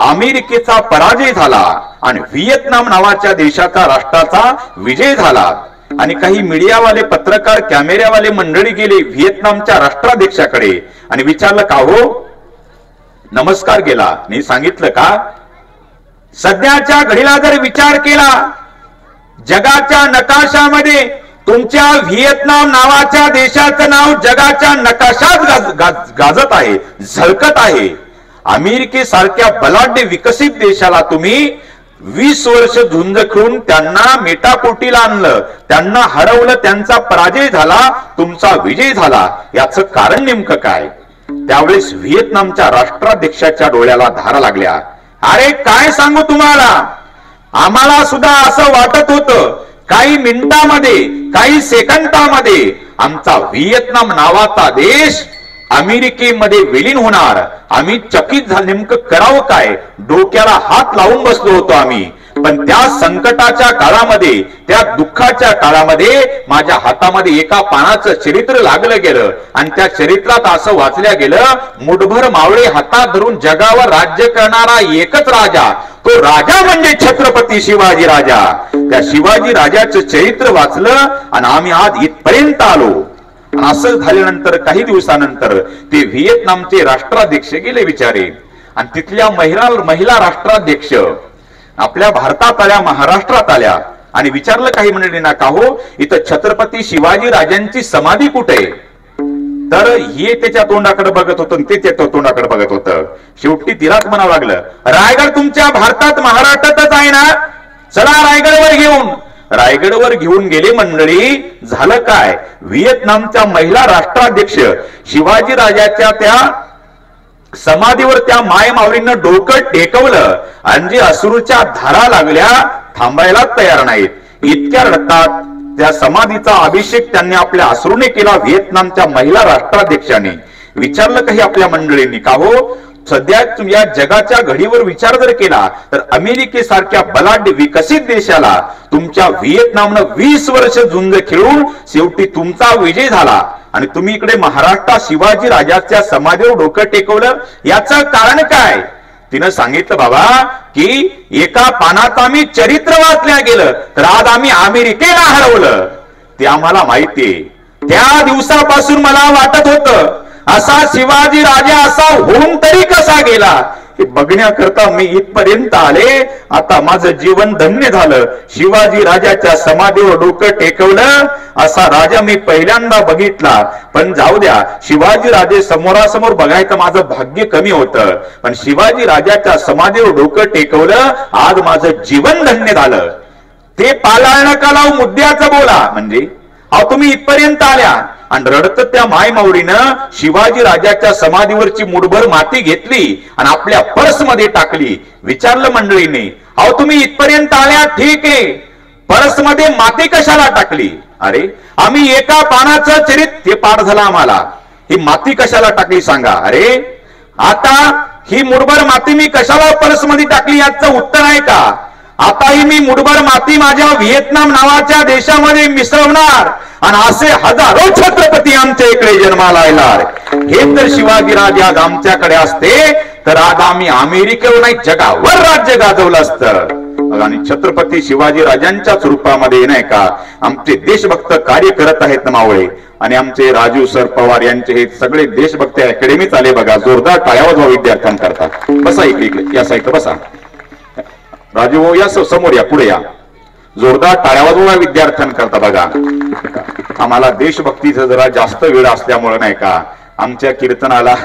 S2: अमेरिकेचा पराजय झाला आणि व्हिएतनाम नावाच्या देशाचा राष्ट्राचा विजय झाला. आणि काही मीडियावाले पत्रकार कॅमेऱ्यावाले मंडळी गेले व्हिएतनामच्या राष्ट्राध्यक्षाकडे आणि विचारलं का हो नमस्कार केला. मी सांगितलं का सध्याच्या घडीला जर विचार केला जगाच्या नकाशामध्ये तुमच्या व्हिएतनाम नावाच्या देशाचं नाव जगाच्या नकाशात गाजत आहे झळकत आहे. अमेरिकेसारख्या बलाढ्य विकसित देशाला तुम्ही 20 वर्ष झुंज खेळून त्यांना मेटाकुटीला आणलं, त्यांना हरवलं, त्यांचा पराजय झाला, तुमचा विजय झाला. याचं कारण नेमकं काय. त्यावेळेस व्हिएतनामच्या राष्ट्राध्यक्षाच्या डोळ्याला धारा लागल्या. अरे काय सांगू तुम्हाला, आम्हाला सुद्धा असं वाटत होतं काही मिनिटांमध्ये काही सेकंदामध्ये आमचा व्हिएतनाम नावाचा देश अमेरिकेमध्ये विलीन होणार, आम्ही चकित झालं, नेमकं करावं काय, डोक्याला हात लावून बसलो होतो आम्ही. पण त्या संकटाच्या काळामध्ये, त्या दुःखाच्या काळामध्ये माझ्या हातामध्ये एका पानाचं चरित्र लागलं गेलं आणि त्या चरित्रात असं वाचल्या गेलं, मुठभर मावळे हातात धरून जगावर राज्य करणारा एकच राजा, तो राजा म्हणजे छत्रपती शिवाजी राजा. त्या शिवाजी राजाचं चरित्र वाचलं आणि आम्ही आज इथपर्यंत आलो. असं झाल्यानंतर काही दिवसानंतर ते व्हिएतनामचे राष्ट्राध्यक्ष गेले विचारे आणि तिथल्या महिला राष्ट्राध्यक्ष आपल्या भारतात आल्या, महाराष्ट्रात आल्या आणि विचारलं काही मंडळींना, का हो इथं छत्रपती शिवाजी राजांची समाधी कुठे आहे? तर हे त्याच्या तोंडाकडे बघत होतं, ते त्याच्या तोंडाकडे बघत होतं. शेवटी तिलाच म्हणावं लागलं, रायगड तुमच्या भारतात महाराष्ट्रातच आहे ना, चला रायगडवर घेऊन. रायगडवर घेऊन गेले मंडळी. झालं काय, व्हिएतनामच्या महिला राष्ट्राध्यक्ष शिवाजी राजाच्या त्या समाधीवर त्या माय माऊलींना डोकं टेकवलं आणि जे अश्रूच्या धारा लागल्या थांबायला तयार नाहीत. इतक्या रडतात. त्या समाधीचा अभिषेक त्यांनी आपल्या अश्रूने केला. व्हिएतनामच्या महिला राष्ट्राध्यक्षांनी विचारलं काही आपल्या मंडळींनी, का हो सध्या या जगाच्या घडीवर विचार जर केला तर अमेरिकेसारख्या बलाढ्य विकसित देशाला तुमच्या व्हिएतनामनं 20 वर्ष झुंज खेळून शेवटी तुमचा विजय झाला आणि तुम्ही इकडे महाराष्ट्रात शिवाजी राजाच्या समाधीवर डोकं टेकवलं, याचं कारण काय? तिनं सांगितलं, बाबा की एका पानात आम्ही चरित्र वाचल्या गेलं तर आज आम्ही अमेरिकेला हरवलं. ते आम्हाला माहितीये. त्या दिवसापासून मला वाटत होतं असा शिवाजी राजा असा होऊन तरी कसा गेला हे बघण्याकरता मी इथपर्यंत आले. आता माझं जीवन धन्य झालं. शिवाजी राजाच्या समाधीवर डोकं टेकवलं असा राजा मी पहिल्यांदा बघितला. पण जाऊ द्या, शिवाजी राजे समोरासमोर बघायचं माझं भाग्य कमी होतं, पण शिवाजी राजाच्या समाधीवर डोकं टेकवलं, आज माझं जीवन धन्य झालं. ते पालाळ नका लावू, मुद्द्याचं बोला. म्हणजे अहो तुम्ही इथपर्यंत आल्या आणि रडत त्या माय माऊलीनं शिवाजी राजाच्या समाधीवरची मुठभर माती घेतली आणि आपल्या पर्स मध्ये टाकली. विचारलं मंडळीने, अहो तुम्ही इथपर्यंत आल्या ठीक आहे, पर्स मध्ये माती कशाला टाकली? अरे आम्ही एका पानाचं चरित्र, हे पाठ झालं आम्हाला, ही माती कशाला टाकली सांगा. अरे आता ही मुठभर माती मी कशाला पर्स मध्ये टाकली याचं उत्तर आहे का? आता ही मी मुठभर माती माझ्या व्हिएतनाम नावाच्या देशामध्ये मिसळवणार आणि असे हजारो छत्रपती आमच्या इकडे जन्माला येणार. हे जर शिवाजी राजे आज आमच्याकडे असते तर आज आम्ही अमेरिकेवर नाही जगावर राज्य गाजवलं असतं. आणि छत्रपती शिवाजी राजांच्याच रूपामध्ये नाही का आमचे देशभक्त कार्य करत आहेत ना मावळे. आणि आमचे राजू सर पवार यांचे हे सगळे देशभक्त अकॅडमीच आले बघा. जोरदार टाळ्या वाजवा विद्यार्थ्यांकरता. बसा इकडे, या साईड बसा. राजू भाऊ या समोर या, पुढे या. जोरदार टाळ्या वाजवा विद्यार्थ्यांकरता बघा. आम्हाला देशभक्तीचा जरा जास्त वेळ असल्यामुळे नाही का आमच्या कीर्तनाला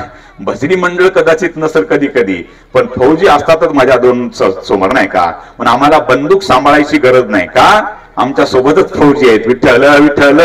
S2: भजनी मंडळ कदाचित नसेल कधी कधी, पण फौजी असतातच माझ्या दोन समोर नाही का. पण आम्हाला बंदूक सांभाळायची गरज नाही का, आमच्या सोबतच फौजी आहेत. विठ्ठल विठ्ठल.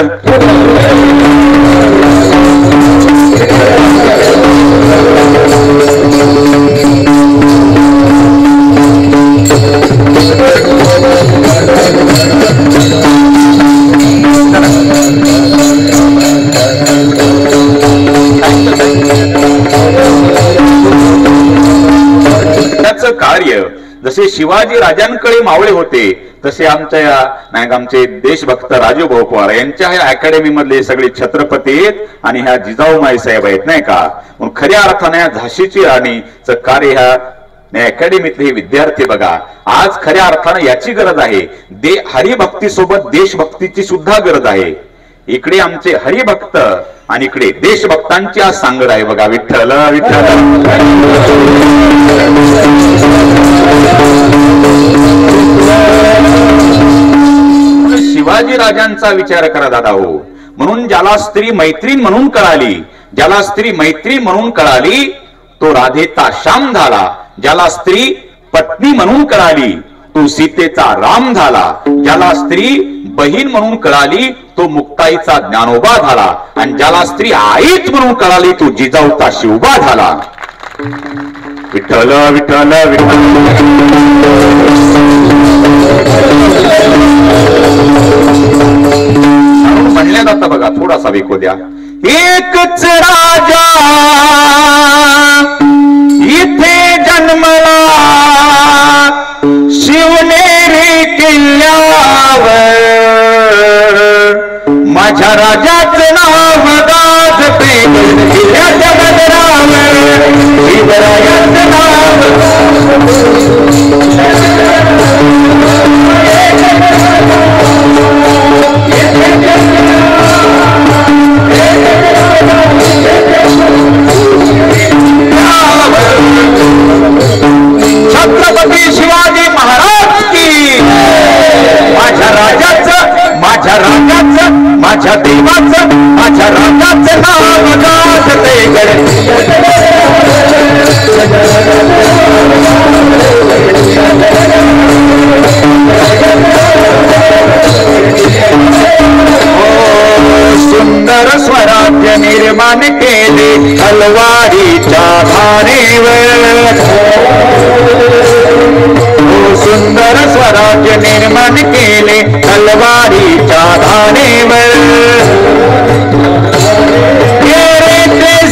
S2: त्याचं कार्य जसे शिवाजी राजांकडे मावळे होते तसे आमचे देशभक्त राजू भाऊ पवार यांच्या ह्या अकॅडमी मधले सगळे छत्रपती आहेत आणि ह्या जिजाऊमाई साहेब आहेत नाही का. खऱ्या अर्थाने या झाशीची राणीचं कार्य ह्या अकॅडमीतले विद्यार्थी बघा. आज खऱ्या अर्थाने याची गरज आहे. हरिभक्ती सोबत देशभक्तीची सुद्धा गरज आहे. इकडे आमचे हरिभक्त आणि इकडे देशभक्तांची आज सांगड आहे बघा. विठ्ठल विठ्ठल. शिवाजी राजांचा विचार करा दादा हो. म्हणून ज्याला स्त्री मैत्रीण म्हणून कळाली, ज्याला स्त्री मैत्रीण म्हणून कळाली तो राधेचा श्याम झाला. ज्याला स्त्री पत्नी म्हणून कळाली तो सीतेचा राम झाला. ज्याला स्त्री बहीण म्हणून कळाली तो मुक्ताईचा ज्ञानोबा झाला. आणि ज्याला स्त्री आईच म्हणून कळाली तो जिजाऊचा शिवबा झाला. विठ्ठल विठ्ठल विठ्ठल. म्हणल्या जातं बघा, थोडासा विकू द्या. एकच राजा इथे जन्मला शिवनेरी किल्ल्यावर, माझ्या राजाचं नाव गाजते किल्ल्याच्या गजरावर, शिवरायाचं नाव. छत्रपती शिवाजी महाराज की. माझ्या राजाचं, माझ्या राजाचं, माझ्या देवाचं, माझ्या राजाचं नाव गाजते गडे. सुंदर स्वराज्य निर्माण केले तलवारीच्या धारेवर. सुंदर स्वराज्य निर्माण केले तलवारीच्या धारेवर.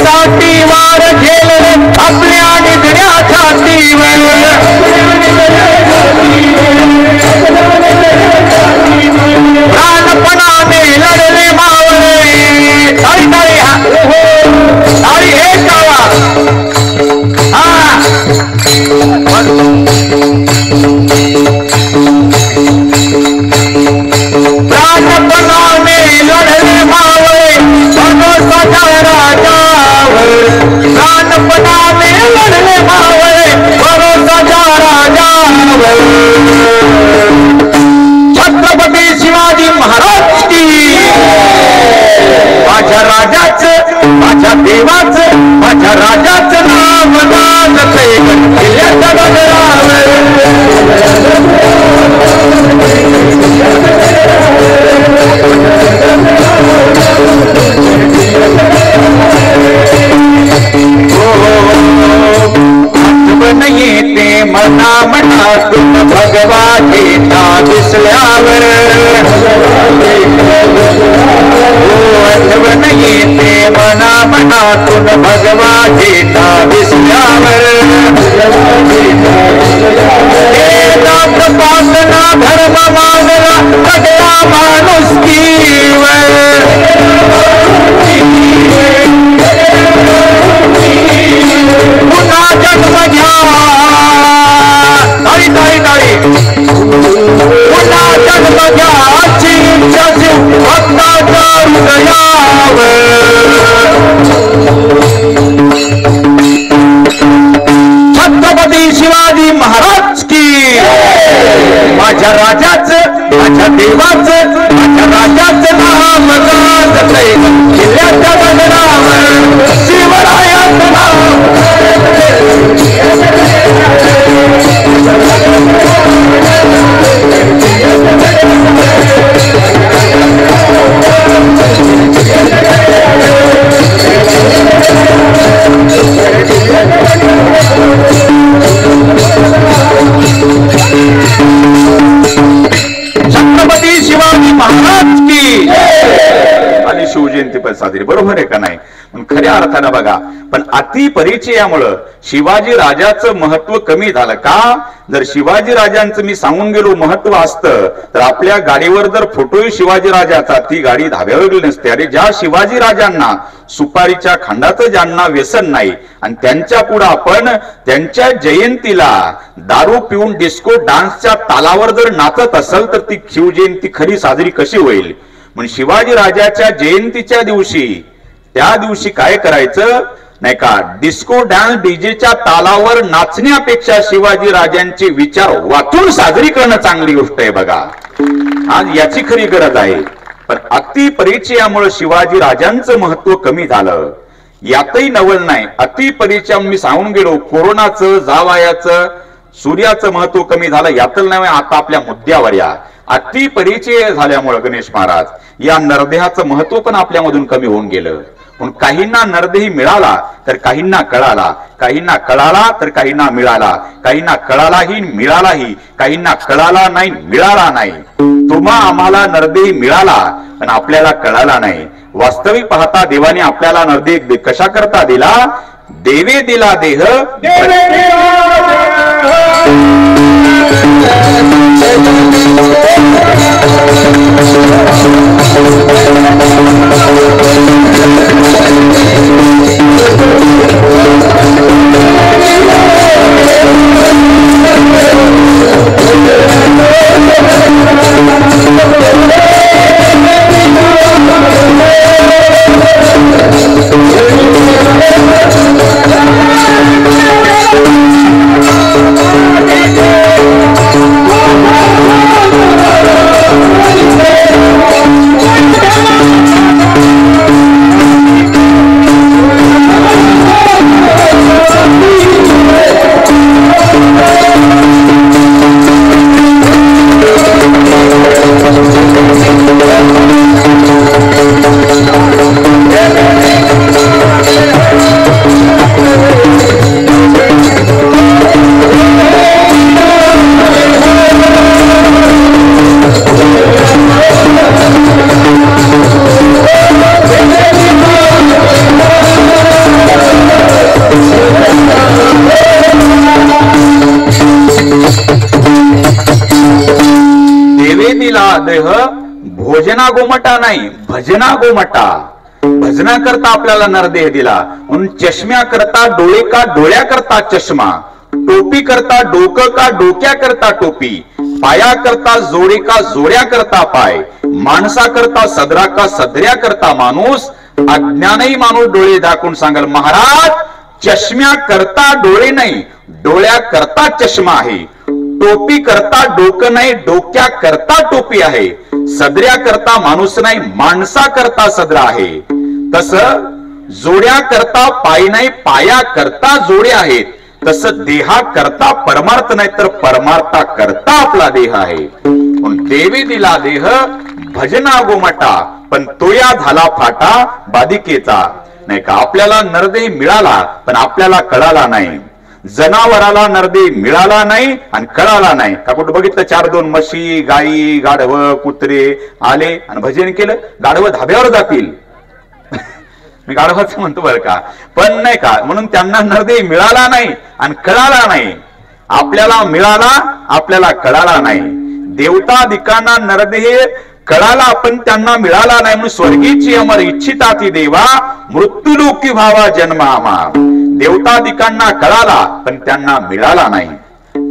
S2: साठी वार खेळले आपल्या निधड्या छातीवर. प्राणपणाने लढले मावळे. ताळी ताळी हा ताळी हे गावा. हा प्राणपणाने लढले मावळे भरोसाच्या राजावर. प्राणपणाने लढले मावळे भरोसाच्या राजावर. छत्रपती शिवाजी महाराज की. माझ्या राजाचं, माझ्या देवाचं, माझ्या राजाचं नाव गाजते किल्ल्याच्या गजरावर. आठवण येते मना मनातून भगवानेच्या दिसल्यावर. आठवण येते मना मनातून भगवानेच्या दिसल्यावर. पासना धर्म मागला सगळा माणुसकीवर. पुन्हा जन्म घ्या. ताळी ताळी ताळी. पुन्हा जन्म घ्या इच्छा शिव भक्ताच्या हृदयावर. छत्रपती शिवाजी महाराज की. माझ्या राजाचं, माझ्या देवाचं, माझ्या राजाचं नाव गाजते किल्ल्याच्या गजरावर. शिवरायाचं नाव. छत्रपती शिवाजी महाराज की. आणि शिवजयंती पण साजरी, बरोबर आहे का नाही? पण खऱ्या अर्थानं बघा, पण अति परिचयामुळं शिवाजी राजाचं महत्व कमी झालं का? जर शिवाजी राजांचं मी सांगून गेलो महत्व असतं तर आपल्या गाडीवर जर फोटो शिवाजी राजाचा, ती गाडी धाब्यावर गेली नसते. अरे ज्या शिवाजी राजांना सुपारीच्या खंडाचं ज्यांना व्यसन नाही आणि त्यांच्या पुढे आपण त्यांच्या जयंतीला दारू पिऊन डिस्को डान्सच्या तालावर जर नाचत असेल तर ती शिवजयंती खरी साजरी कशी होईल? म्हणून शिवाजी राजाच्या जयंतीच्या दिवशी, त्या दिवशी काय करायचं नाही का, डिस्को डान्स डीजेच्या तालावर नाचण्यापेक्षा शिवाजी राजांचे विचार वाचून साजरी करणं चांगली गोष्ट आहे. बघा आज याची खरी गरज आहे. पण अति परिचयामुळे शिवाजी राजांचं महत्व कमी झालं, यातही नवल नाही. अति परिचय मी सांगून गेलो, कोरोनाचं, जावयाचं, सूर्याचं महत्व कमी झालं, यातलं नाही. आता आपल्या मुद्द्यावर या. अति परिचय झाल्यामुळे गणेश महाराज या नरदेहाचं महत्व पण आपल्यामधून कमी होऊन गेलं. पण काहींना नरदेही मिळाला तर काहींना कळाला, काहींना कळाला तर काहींना मिळाला, काहींना कळालाही मिळालाही, काहींना कळाला नाही मिळाला नाही. तुम्हा आम्हाला नरदेही मिळाला पण आपल्याला कळाला नाही. वास्तविक पाहता देवाने आपल्याला नरदेह कशा करता दिला? देवे दिला देह, देह भोजना गोमटा नाही, भजना गोमटा. भजना करता आपल्याला नरदेह दिला. म्हणून चष्म्या करता डोळे का डोळ्या करता चष्मा, टोपी करता डोकं का डोक्या करता टोपी, पाया करता जोडे का जोड्या करता पाय, माणसा करता सदरा का सदऱ्या करता माणूस. अज्ञानही माणूस डोळे दाखवून सांगाल, महाराज चष्म्या करता डोळे नाही, डोळ्या करता चष्मा आहे. टोपी करता डोकं नाही, डोक्या करता टोपी आहे. सदऱ्या करता माणूस नाही, माणसा करता सदरा आहे. तसं जोड्या करता पाय नाही, पाया करता जोड्या आहेत. तसं देहा करता परमार्थ नाही तर परमार्था करता आपला देह आहे. देवी दिला देह भजना गोमटा, पण तो या झाला फाटा बाधिकेचा. नाही का? आपल्याला नरदेह मिळाला पण आपल्याला कळाला नाही. जनावराला नरदेह मिळाला नाही आणि कळाला नाही. का कुठं बघितलं? 4-2 म्हशी, गायी, गाढवं, कुत्रे आले आणि भजन केलं. गाढवं धाब्यावर जातील, मी गाढवाच म्हणतो बरं का, पण नाही का, म्हणून त्यांना नरदेह मिळाला नाही आणि कळाला नाही. आपल्याला मिळाला, आपल्याला कळाला नाही. देवतादिकांना नरदेह कळाला पण त्यांना मिळाला नाही. म्हणून स्वर्गीची अमर इच्छिता ती देवा, मृत्यूलोकी व्हावा जन्म आमा. देवतादिकांना कळाला पण त्यांना मिळाला नाही.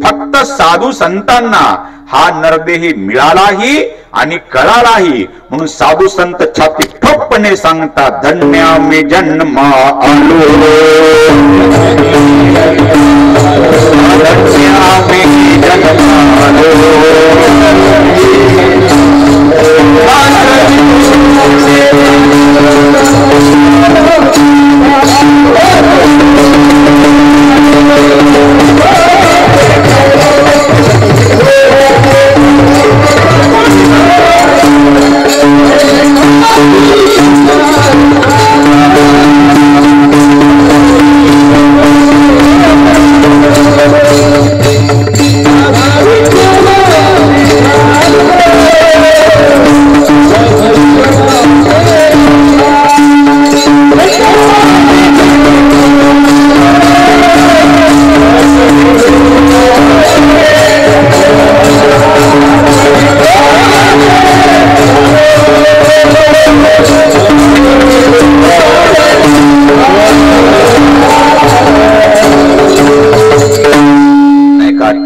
S2: फक्त साधू संतांना हा नरदेह मिळालाही आणि कळालाही. म्हणून साधू संत छाती ठोकपणे सांगतात, धन्य मी जन्म आलो, धन्य मी जन्म आलो.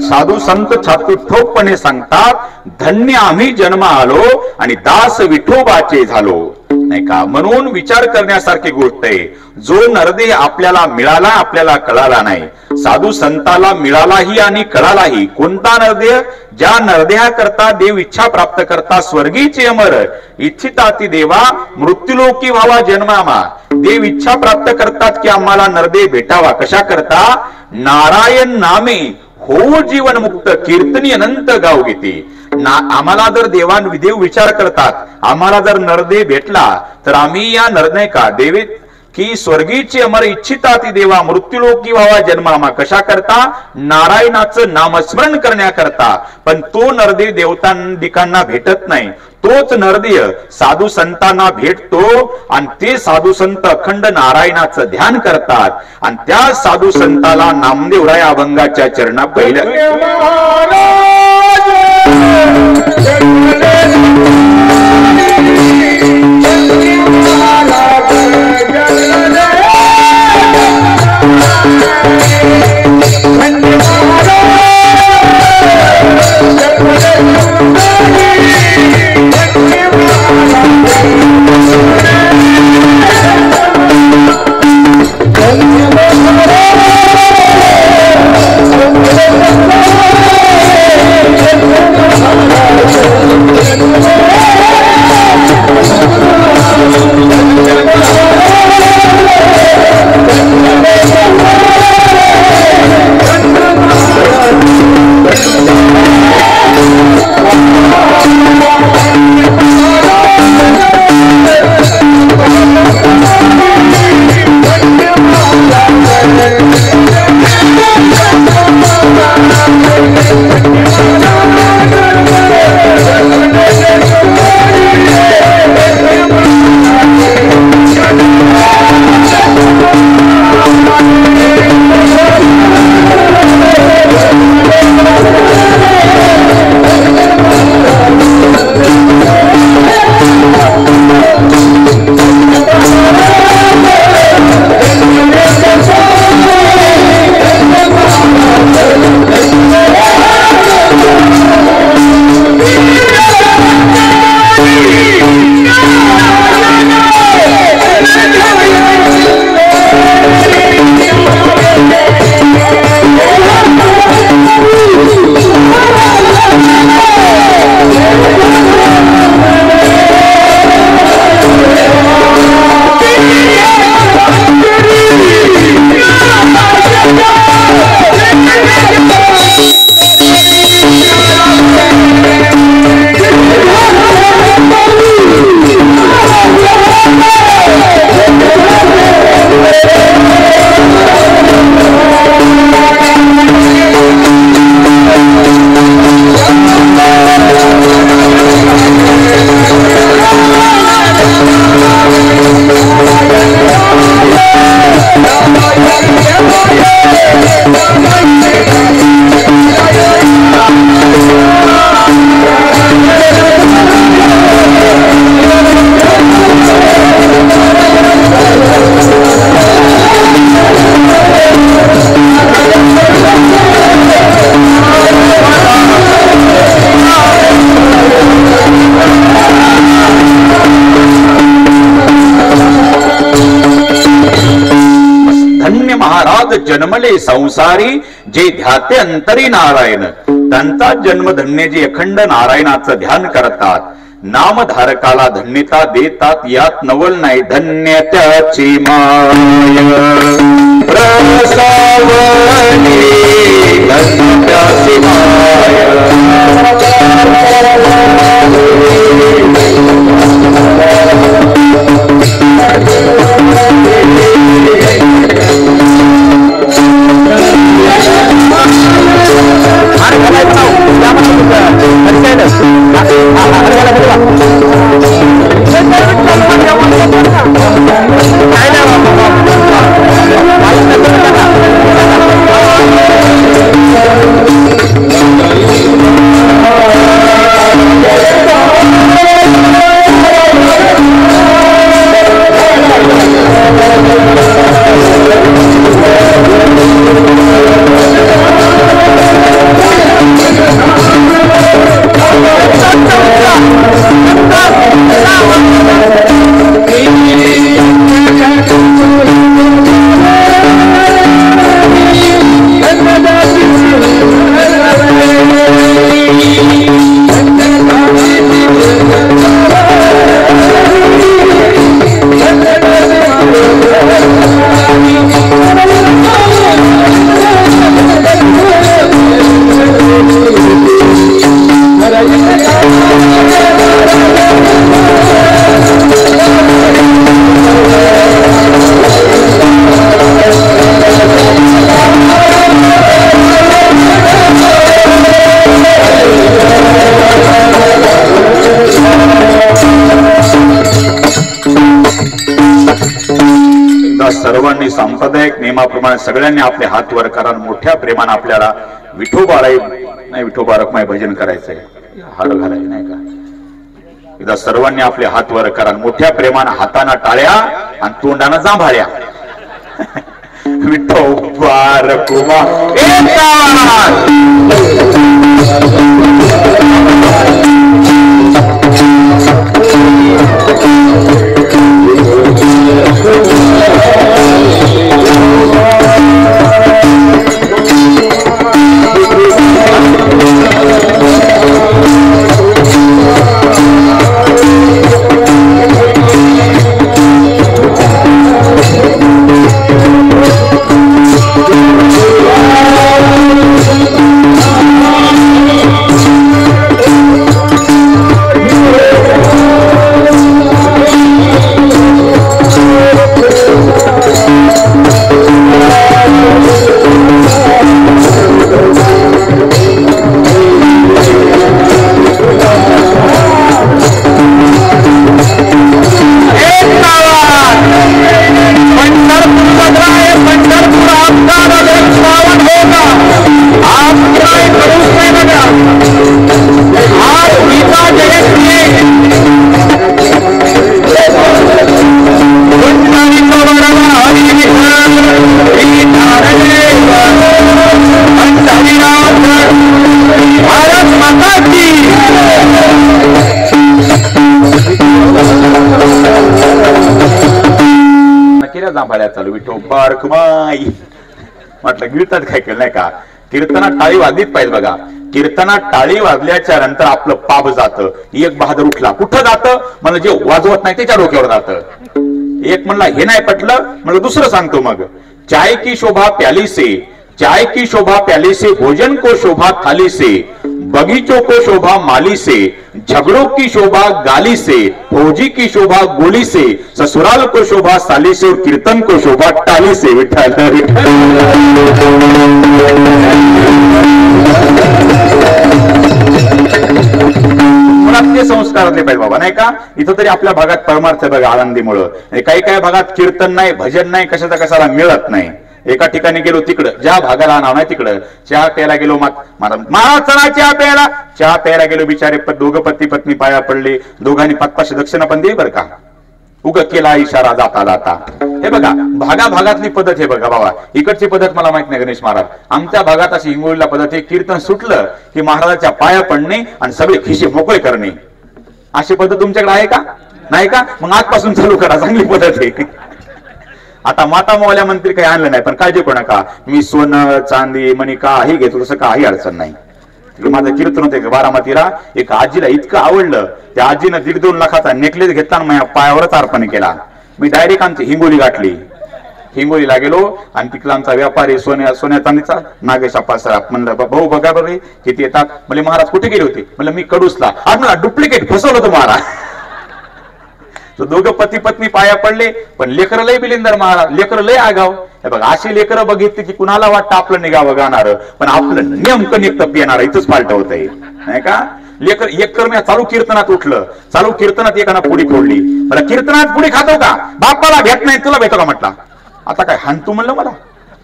S2: साधू संत छाती ठोकपणे सांगतात, धन्य आम्ही जन्म आलो आणि दास विठोबाचे झालो. नाही का? म्हणून विचार करण्यासारखी गोष्ट आहे. जो नरदेह आपल्याला मिळाला, आपल्याला कळाला नाही. साधू संताला मिळालाही आणि कळालाही. कोणता नरदेह? ज्या नरदेहा करता देव इच्छा प्राप्त करता स्वर्गीचे अमर इच्छिता ती देवा, मृत्यूलोकी व्हावा जन्मामा. देव इच्छा प्राप्त करतात की आम्हाला नरदेह भेटावा. कशा करता? नारायण नामे हो जीवन मुक्त, कीर्तनी अनंत गाव घेते. आम्हाला जर देव विचार करतात, आम्हाला जर नरदेह भेटला तर आम्ही या नाही का की स्वर्गीची अमर इच्छिता ती देवा मृत्यूलोकी व्हावा जन्मामा कशा करता नारायणाचं नामस्मरण करण्याकरता. पण तो नरदेव देवतांदिकांना भेटत नाही. तोच नरदेव साधू संतांना भेटतो आणि ते साधू संत अखंड नारायणाचं ध्यान करतात आणि त्या साधू संताला नामदेवराय अभंगाच्या चरणा पहिल्या जन्मले संसारी जे ध्याते अंतरी नारायण. त्यांचा जन्म धन्य जे अखंड नारायणाचं ध्यान करतात. नामधारकाला धन्यता देतात यात नवल नाही. धन्य त्याची माय प्रसावणी धन्य त्याची माय
S3: काय
S2: नियमाप्रमाणे सगळ्यांनी आपले हात वर करा, मोठ्या प्रेमाने आपल्याला विठोबाराई नाही विठोबा रखमाई भजन करायचंय, हार घालायचे नाही का? एकदा सर्वांनी आपले हात वर करा, मोठ्या प्रेमाने हाताना टाळ्या आणि तोंडानं जांभाळ्या. विठोबा रखुमा चालू विठोबा रखुमाई म्हटलं गिळतात काय केलं नाही का? कीर्तनात टाळी वाजलीच पाहिजे बघा. कीर्तनात टाळी वाजल्याच्या नंतर आपलं पाप जातं. एक बहादर उठला कुठं जातं म्हणजे जे वाजवत नाही त्याच्या डोक्यावर जातं. एक म्हणला हे नाही पटलं म्हणजे दुसरं सांगतो मग. चाय की शोभा प्याली से, चाय की शोभा प्याली से, भोजन को शोभा थाली से, बगीचों को शोभा माली से, झगड़ों की शोभा गाली से, फौजी की शोभा गोली से, ससुराल को शोभा साली से और कीर्तन को शोभा टाली से. विठ्ठल संस्कारातले पाहिजे बाबा नाही का? इथं तरी आपल्या भागात परमार्थ बघा आळंदीमुळं. काही काही भागात कीर्तन नाही, भजन नाही, कशाचा कशाला मिळत नाही. एका ठिकाणी गेलो तिकडं ज्या भागाला नाव नाही तिकडं चहा प्यायला गेलो, महाराज चला चहा प्यायला. चहा प्यायला गेलो, बिचारे दोघं पती पत्नी पाया पडले. दोघांनी 500 दक्षिणा पण दे बर का. उग केला इशारा जाता जाता. हे बघा भागाभागातली पद्धत हे बघा बाबा. इकडची पद्धत मला माहित नाही गणेश महाराज. आमच्या भागात अशी हिंगोलीला पद्धत आहे, कीर्तन सुटलं की महाराजाच्या पाया पडणे आणि सगळे खिशे मोकळे करणे. अशी पद्धत तुमच्याकडे आहे का? नाही का? मग आजपासून चालू करा, चांगली पद्धत आहे. आता माता मोहल्या मंत्री काही आणलं नाही, पण काळजी करू नका. मी सोनं चांदी मणी काही घेतो, तसं काही अडचण नाही. माझं कीर्तन होतं बारामतीला, एक आजीला इतकं आवडलं, त्या आजीनं 1.5-2 लाखाचा नेकलेस घेतला आणि माझ्या पायावरच अर्पण केला. मी डायरेक्ट आमची हिंगोली गाठली. हिंगोलीला गेलो आणि तिथला आमचा व्यापारी सोन्या चांदीचा नागेश आप्पासाहेब म्हणलं भाऊ बघा बरे किती येतात. म्हणजे महाराज कुठे गेले होते? म्हणलं मी कडूसला. आज मला डुप्लिकेट फसवलं होतं महाराज. दोघं पती पत्नी पाया पडले, पण लेकर लय बिलिंदर महाराज, लेकर लय आगाव. हे बघा अशी लेकरं बघितली की कुणाला वाटतं आपलं निघावं गाणार, पण आपलं नेमकं निघतं येणार. इथंच पालट होतंय नाही का? लेकर एक तर मी चालू कीर्तनात उठलं, चालू कीर्तनात एकानं पुडी फोडली. मला कीर्तनात पुडी खातो का? बापाला भेट नाही तुला भेटो का म्हटला. आता काय हाणतू म्हणलं मला.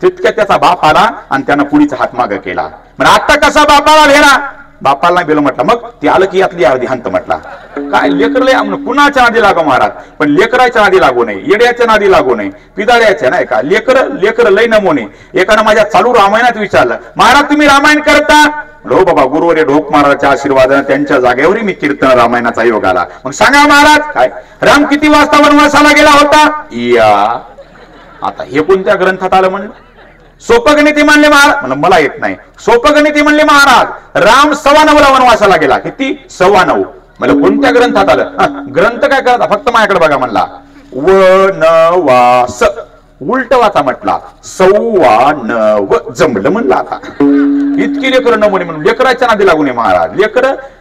S2: तितक्यात त्याचा बाप आला आणि त्यानं पुडीचा हात माग केला. म्हणजे आता कसा बापाला भेला? बापाला नाही बेलो म्हटलं. मग ते आलं की यातली अर्धी हंत म्हटला. काय लेकरले कुणाच्या नादी लागो महाराज, पण लेकराच्या नादी लागू नये, येड्याच्या नादी लागू नये, पिदाड्याच्या नाही का. लेकर लय नमुने. एकानं माझ्या चालू रामायणात विचारलं, महाराज तुम्ही रामायण करता? हो बाबा, गुरुवर्य ढोक महाराजांच्या आशीर्वादाने त्यांच्या जागेवरही मी कीर्तन रामायणाचा योग आला. मग सांगा महाराज काय राम किती वाजता वनवासाला गेला होता? या आता हे कोणत्या ग्रंथात आलं म्हणलं? सोपं गणिती म्हणले महाराज. म्हणलं मला येत नाही. सोपं गणिती म्हणले महाराज, राम 9:15 वाजवासाला गेला. किती? 9:15. म्हणलं कोणत्या ग्रंथात आलं? ग्रंथ काय करता, फक्त माझ्याकडे बघा म्हणला. वनवास उलट वाचा म्हटला. 9:15 जमलं म्हणलं. आता इतकी लेकर नमुने म्हणून लेकराच्या नादी लागू नये महाराज.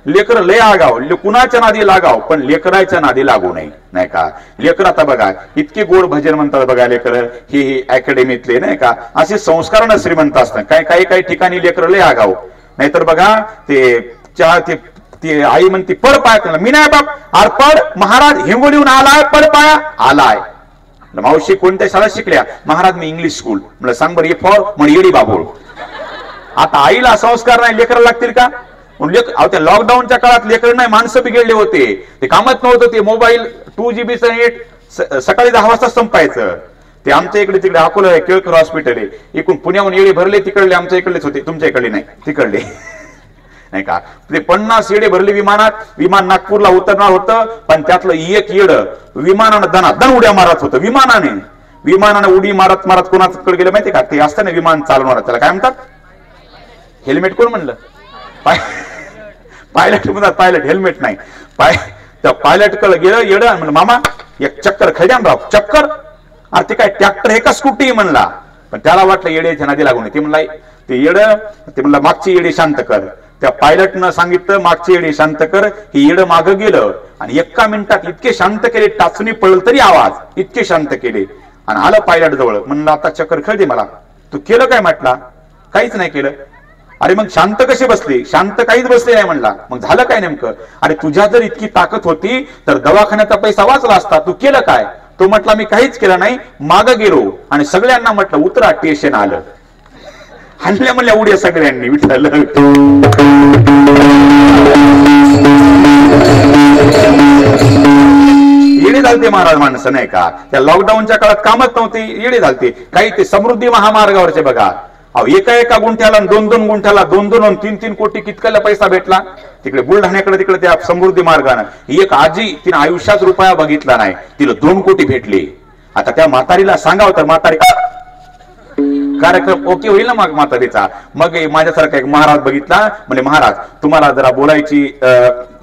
S2: लेकर लय आगाव, कुणाच्या नादी लागाव, पण लेकराच्या नादी लागू नये नाही का. लेकर आता बघा इतके गोड भजन म्हणतात बघा लेकर. ही अकॅडमीतले नाही का असे संस्कारानं श्रीमंत असतात. काही ठिकाणी लेकर लय आगाव. नाहीतर बघा ते आई म्हणते पड पाया. मी नाही बाप, अरे पड महाराज हिंगोलीहून आलाय, पड पाया आलाय. मावशी कोणत्या शाळेत शिकल्या? महाराज मी इंग्लिश स्कूल. म्हणलं सांग बरं, फॉर म्हण येडी बाबोळ. आता आईला संस्कार नाही, लेकर लागतील का? त्या लॉकडाऊनच्या काळात लेकर नाही, माणसं बिघडले होते, ते कामच नव्हतं. ते मोबाईल 2GB नेट सकाळी 10 वाजता संपायचं. ते आमच्या इकडे तिकडे अकोला केळकर हॉस्पिटल आहे, एकूण पुण्याहून येडे भरले तिकडले, आमच्या इकडलेच होते, तुमच्या इकडले नाही, तिकडले नाही का. ते 50 येडे भरले विमानात. विमान नागपूरला उतरणार होतं, पण त्यातलं एक येड विमानानं दणादण उड्या मारत होतं. विमानाने उडी मारत मारत कोणाकडे गेलं माहितीये का? ते असतं ना विमान चालवणार, त्याला काय म्हणतात? हेल्मेट. कोण म्हणलं? पायलट म्हणतात. पायलट, हेल्मेट नाही. त्या पायलट कडे गेलं येड, म्हणलं मामा एक चक्कर खड्यान राव. चक्कर? अरे ते काय ट्रॅक्टर आहे का स्कूटी म्हणला. पण त्याला वाटलं येड्याच्या नादी लागून. ते म्हणला ते म्हणला मागची येडी शांत कर. त्या पायलटनं सांगितलं मागची येडी शांत कर. ही येड मागं गेलं आणि 1 मिनिटात इतके शांत केले, टाचणी पडल तरी आवाज, इतके शांत केले. आणि आलं पायलट जवळ, म्हणलं आता चक्कर खेळ दे मला. तू केलं काय? म्हटला काहीच नाही केलं. अरे मग शांत कसे बसले? शांत काहीच बसले नाही म्हणला. मग झालं काय नेमकं? अरे तुझ्या जर इतकी ताकद होती तर दवाखान्याचा पैसा वाचला असता, तू केलं काय? तो म्हटला मी काहीच केलं नाही, मागं गेलो आणि सगळ्यांना म्हटलं उतरा, स्टेशन आलं. हाणल्या म्हणल्या उड्या सगळ्यांनी. विठ्ठल येडे झालते महाराज माणसं नाही का. त्या लॉकडाऊनच्या काळात कामच नव्हते, येडे झालते. काही ते समृद्धी महामार्गावरचे बघा, एका गुंठ्याला 2-2 गुंठ्याला 2-2 आणि 3-3 कोटी कितकाला पैसा भेटला. तिकडे बुलढाण्याकडे तिकडे त्या समृद्धी मार्गाने एक आजी, तिने आयुष्यात रुपया बघितला नाही, तिला 2 कोटी भेटले. आता त्या म्हातारीला सांगावं तर म्हातारी कार्यक्रम ओके होईल ना मग म्हातारीचा. मग माझ्यासारखा एक महाराज बघितला, म्हणजे महाराज तुम्हाला जरा बोलायची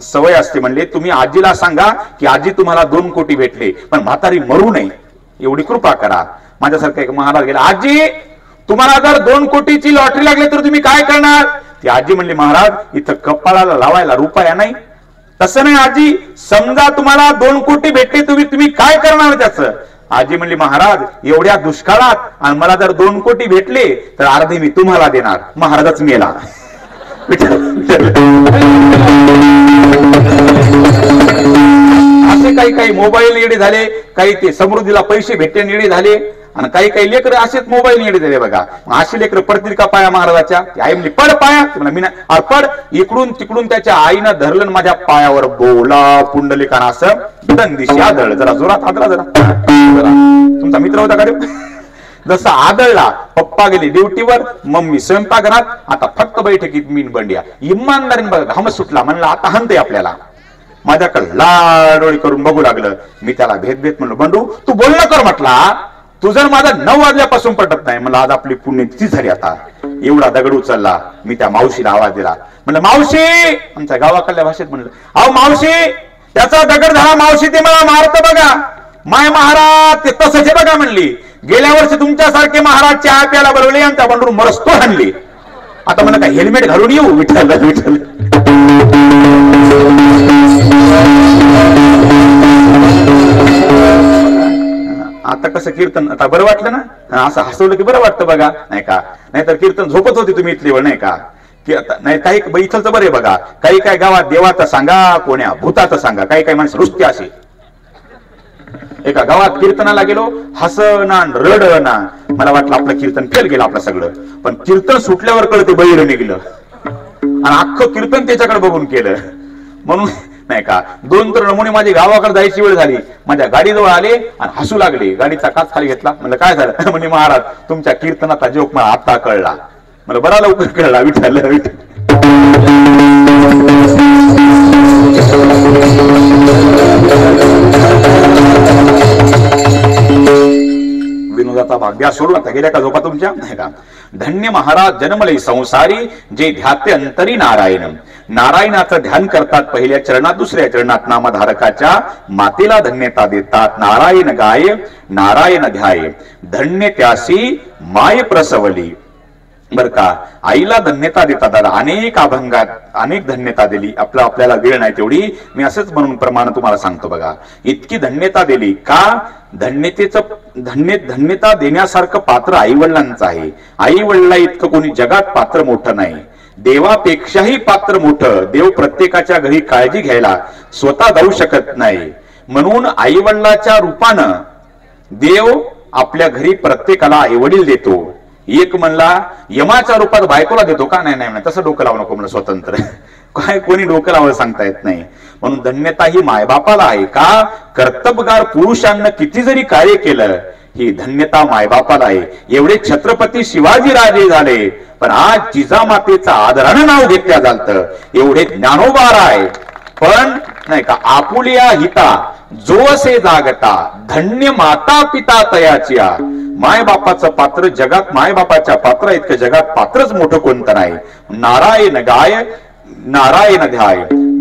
S2: सवय असते, म्हणले तुम्ही आजीला सांगा की आजी तुम्हाला 2 कोटी भेटले, पण म्हातारी मरू नये एवढी कृपा करा. माझ्यासारखा एक महाराज गेला, आजी तुम्हाला जर 2 कोटीची लॉटरी लागली तर तुम्ही काय करणार? ती आजी म्हणली महाराज इथं कपाळाला लावायला रुपया नाही. तसं नाही आजी, समजा तुम्हाला 2 कोटी भेटले, तुम्ही काय करणार त्याचं? आजी म्हणली महाराज एवढ्या दुष्काळात आणि मला जर 2 कोटी भेटले तर अर्धे मी तुम्हाला देणार. महाराजच मेला. असे काही मोबाईल येडे झाले, काही ते समृद्धीला पैसे भेटले येडे झाले, आणि काही लेकर असेच मोबाईल येडे झाले बघा. अशी लेकर पडतील का पाया महाराजाच्या? आई म्हणली पड पाया. मी नाही पड. इकडून तिकडून त्याच्या आईनं धरलं माझ्या पायावर बोला पुंडलिकानं असं दंदिशी आदळ. जरा जोरात आदळा, जरा तुमचा मित्र होता का रे? जसा आदळला, पप्पा गेले ड्युटीवर, मम्मी स्वयंपाकघरात, आता फक्त बैठकीत मीन बंड्या. इमानदारीने बघा घाम सुटला, म्हणला आता हनते आपल्याला. माझ्याकडे लाडोळी करून बघू लागलं. मी त्याला भेद म्हणलो, बंडू तू बोलणं कर म्हटला, तू जर माझा 9 वाजल्यापासून पटत नाही. मला आज आपली पुण्यतिथी झाली. आता एवढा दगड उचलला. मी त्या मावशीला आवाज दिला, म्हणलं मावशी, आमच्या गावाकडल्या भाषेत म्हणलं, अहो मावशी त्याचा दगड झाला मावशी, ते मला मारत बघा. माय महाराज ते तसंच बघा म्हणली. गेल्या वर्षी तुमच्यासारखे महाराज चहा प्यायला बोलवले आणि त्या बंडून मरस्तो आणली. आता मला काय हेल्मेट घालून येऊ? विठ्ठल विठ्ठल. आता कसं कीर्तन, आता बरं वाटलं ना, असं हसवलं की बरं वाटतं बघा नाही का. नाहीतर कीर्तन झोपत होती तुम्ही इथली वेळ नाही का. नाही काही इथलचं बरे बघा. काही गावात देवाचं सांगा, कोण्या भूताचं सांगा. काही माणसं रुसते असे. एका गावात कीर्तनाला गेलो, हसना रडना. मला वाटलं आपलं कीर्तन फेल गेलं आपलं सगळं. पण कीर्तन सुटल्यावर कळते बैर निघलं आणि अख्खं कीर्तन त्याच्याकडे बघून केलं. म्हणून नाही का 2 तर नमुने माझी गावाकडे जायची वेळ झाली. माझ्या गाडीजवळ आले आणि हसू लागले. गाडीचा काच खाली घेतला. म्हणलं काय झालं? म्हणजे महाराज तुमच्या कीर्तनाचा जोक मला आता कळला. मला बरा लवकर कळला. विठ्ठल विठ्ठल. विनोदाचा भाग्या सोडून आता गेल्या का झोपा तुमच्या नाही का. धन्य महाराज जन्मले संसारी, जे ध्याते अंतरी नारायण. नारायणाचं ध्यान करतात पहिल्या चरणात, दुसऱ्या चरणात नामधारकाच्या मातेला धन्यता देतात. नारायण गाय नारायण ध्याय, धन्य त्यासी माय प्रसवली. बर का, आईला धन्यता देतात. अनेक अभंगात अनेक धन्यता दिली. आपल्याला वेळ नाही तेवढी, मी असंच म्हणून प्रमाण तुम्हाला सांगतो बघा. इतकी धन्यता दिली का? धन्यता देण्यासारखं पात्र आई वडिलांचं आहे. आई वडिला इतकं कोणी जगात पात्र मोठं नाही. देवापेक्षाही पात्र मोठं. देव प्रत्येकाच्या घरी काळजी घ्यायला स्वतः जाऊ शकत नाही. म्हणून आई वडिलाच्या रूपानं देव आपल्या घरी प्रत्येकाला आईवडील देतो. एक म्हणला यमाच्या रूपात बायकोला देतो का? नाही नाही, तसं डोकं लावू नको म्हणलं, स्वतंत्र काय कोणी डोकं लावायला सांगता येत नाही. म्हणून धन्यता ही मायबापाला आहे. का? कर्तबगार पुरुषांना किती जरी कार्य केलं, ही धन्यता मायबापाला आहे. एवढे छत्रपती शिवाजी राजे झाले, पण आज जिजामातेचं आदरानं नाव घेतल्या जातं. एवढे ज्ञानोबा आहे, पण नाही का आपुलिया हिता जो असे जागता, धन्य माता पिता तयाचिया. मायबापाचं पात्र जगात, मायबापाच्या पात्रा इतकं जगात पात्रच मोठं कोणतं नाही. नारायण गाय नारायण ध्याय,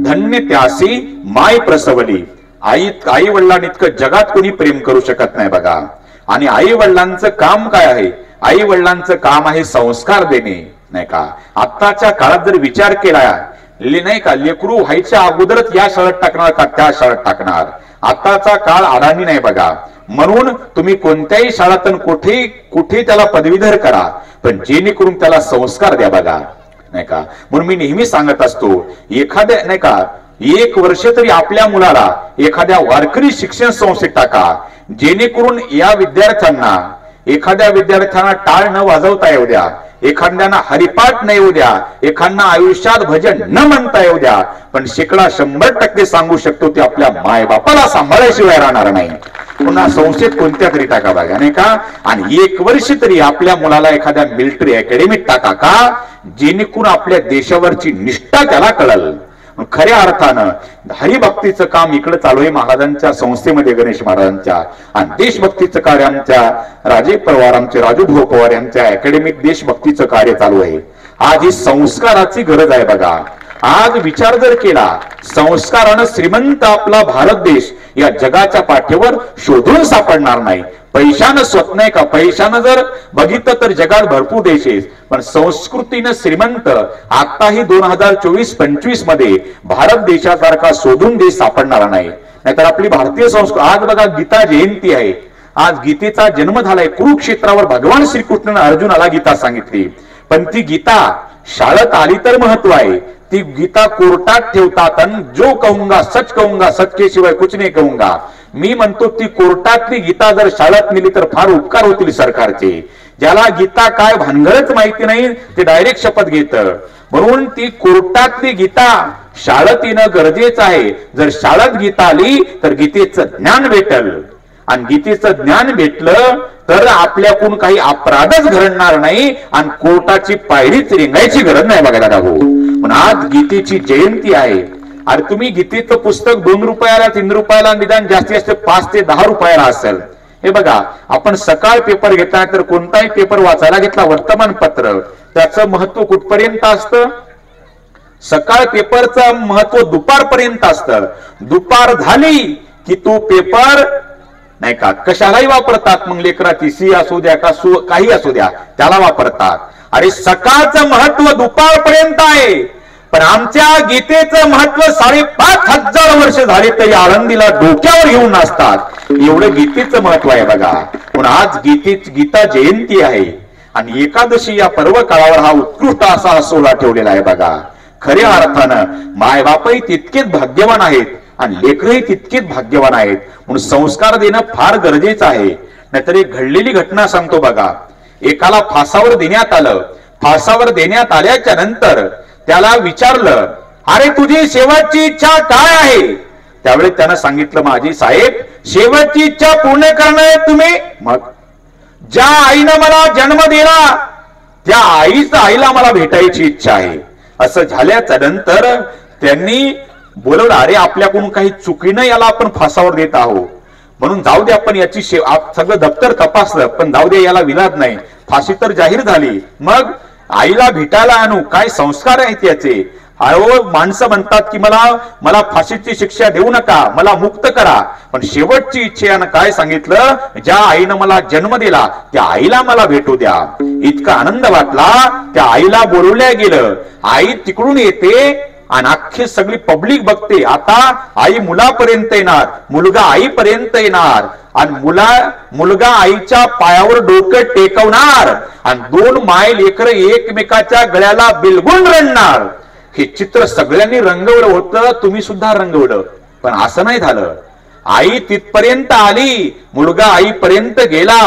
S2: धन्य त्यासी माय प्रसवली. आई वडिलांनी इतकं जगात कोणी प्रेम करू शकत नाही बघा. आणि आई वडिलांचं काम काय आहे? आई वडिलांचं काम आहे संस्कार देणे, नाही का. आत्ताच्या काळात जर विचार केला नाही का, लेकरू व्हायच्या अगोदरच या शाळेत टाकणार का त्या शाळेत टाकणार, आताचा काळ अडाणी नाही बघा. म्हणून तुम्ही कोणत्याही शाळेतून कुठे त्याला पदवीधर करा, पण जेणेकरून त्याला संस्कार द्या बघा, नाही का. म्हणून मी नेहमी सांगत असतो, एखाद्या नाही का 1 वर्ष तरी आपल्या मुलाला एखाद्या वारकरी शिक्षण संस्थेत टाका, जेणेकरून या एखाद्या विद्यार्थ्यांना टाळ न वाजवता येऊ द्या, एखाद्यांना हरिपाठ न येऊ द्या, एखाद्यांना आयुष्यात भजन न म्हणता येऊ द्या, पण 100% सांगू शकतो ते आपल्या मायबापाला सांभाळल्याशिवाय राहणार नाही. पुन्हा संस्थेत कोणत्या तरी टाका बघा, नाही का. आणि 1 वर्ष तरी आपल्या मुलाला एखाद्या मिलिटरी अकॅडमीत टाका, का? जेणेकरून आपल्या देशावरची निष्ठा त्याला कळल. खऱ्या अर्थानं हरिभक्तीचं काम इकडे चालू आहे महाराजांच्या संस्थेमध्ये, गणेश महाराजांच्या. आणि देशभक्तीचं कार्य आमच्या राजे पवार, आमचे राजूभाऊ पवार यांच्या अकॅडमीत देशभक्तीचं कार्य चालू आहे. आज ही संस्काराची गरज आहे बघा. आज विचार जर केला, संस्कारानं श्रीमंत आपला भारत देश या जगाच्या पाठीवर शोधून सापडणार नाही. पैशानं स्वप्न आहे का? पैशानं जर बघितलं तर जगात भरपूर देश आहेत, पण संस्कृतीनं श्रीमंत आताही 2024-25 मध्ये भारत देशासारखा शोधून देश सापडणारा नाही. नाहीतर आपली भारतीय संस्कृती, आज बघा गीता जयंती आहे, आज गीतेचा जन्म झालाय. कुरुक्षेत्रावर भगवान श्रीकृष्णाने अर्जुनाला गीता सांगितली, पण ती गीता शाळेत आली तर महत्व आहे. ती गीता कोर्टात ठेवतात आणि जो कहूंगा सच कहूंगा, सच के शिवाय कुछ नाही कहूंगा. मी म्हणतो ती कोर्टातली गीता जर शाळेत नेली तर फार उपकार होतील सरकारचे. ज्याला गीता काय भानगडच माहिती नाही ते डायरेक्ट शपथ घेत. म्हणून ती कोर्टातली गीता शाळेत येणं गरजेचं आहे. जर शाळेत गीता आली तर गीतेचं ज्ञान भेटल, आणि गीतेचं ज्ञान भेटलं तर आपल्याकडून काही अपराधच घडणार नाही आणि कोर्टाची पायरीच रिंगायची गरज नाही बघा दादा. पण आज गीतेची जयंती आहे. अरे तुम्ही गीतेचं पुस्तक 2 रुपयाला 3 रुपयाला, निदान जास्तीत जास्त 5 ते 10 रुपयाला असेल. हे बघा, आपण सकाळ पेपर घेतला तर कोणताही पेपर वाचायला घेतला, वर्तमानपत्र, त्याचं महत्व कुठपर्यंत असतं? सकाळ पेपरचं महत्व दुपारपर्यंत असतं. दुपार झाली की तो पेपर नाही का कशालाही वापरतात. मग लेकराची सी असू द्या का काही असू द्या त्याला वापरतात. अरे सकाळचं महत्व दुपारपर्यंत आहे, पण आमच्या गीतेचं महत्व 5,500 वर्ष झाले तरी आळंदीला डोक्यावर घेऊन असतात. एवढं गीतेचं महत्व आहे बघा. पण आज गीता जयंती आहे आणि एकादशी या पर्व काळावर हा उत्कृष्ट असा सोहळा ठेवलेला आहे बघा. खऱ्या अर्थानं मायबापही तितकेच भाग्यवान आहेत आणि लेकरही तितकेच भाग्यवान आहेत. म्हणून संस्कार देणं फार गरजेचं आहे. नाहीतर एक घडलेली घटना सांगतो बघा. एकाला फासावर देण्यात आलं. फासावर देण्यात आल्याच्या नंतर त्याला विचारलं, अरे तुझी शेवटची इच्छा काय आहे? त्यावेळी त्यानं सांगितलं, माझी साहेब शेवटची इच्छा पूर्ण करणार तुम्ही. मग ज्या आईनं मला जन्म दिला त्या आईला मला भेटायची इच्छा आहे. असं झाल्याच्या नंतर त्यांनी बोलवलं, अरे आपल्याकडून काही चुकीनं याला आपण फासावर देत आहोत, म्हणून जाऊ दे आपण याची सगळं दप्तर तपासलं, पण जाऊ दे याला विलाद नाही, फाशी तर जाहीर झाली. मग आईला भेटायला आणू, काय संस्कार आहेत याचे. अहो माणसं म्हणतात की मला फाशीची शिक्षा देऊ नका, मला मुक्त करा, पण शेवटची इच्छेनं काय सांगितलं, ज्या आईनं मला जन्म दिला त्या आईला मला भेटू द्या. इतका आनंद वाटला. त्या आईला बोलवल्या गेलं. आई तिकडून येते आणि अख्खी सगळी पब्लिक बघते. आता आई मुलापर्यंत येणार, मुलगा आईपर्यंत येणार आणि मुलगा आईच्या पायावर डोकं टेकवणार आणि 2 माय लेकर एकमेकाच्या गळ्याला बिलगून रडणार. हे चित्र सगळ्यांनी रंगवलं होतं, तुम्ही सुद्धा रंगवलं, पण असं नाही झालं. आई तिथपर्यंत आली, मुलगा आईपर्यंत गेला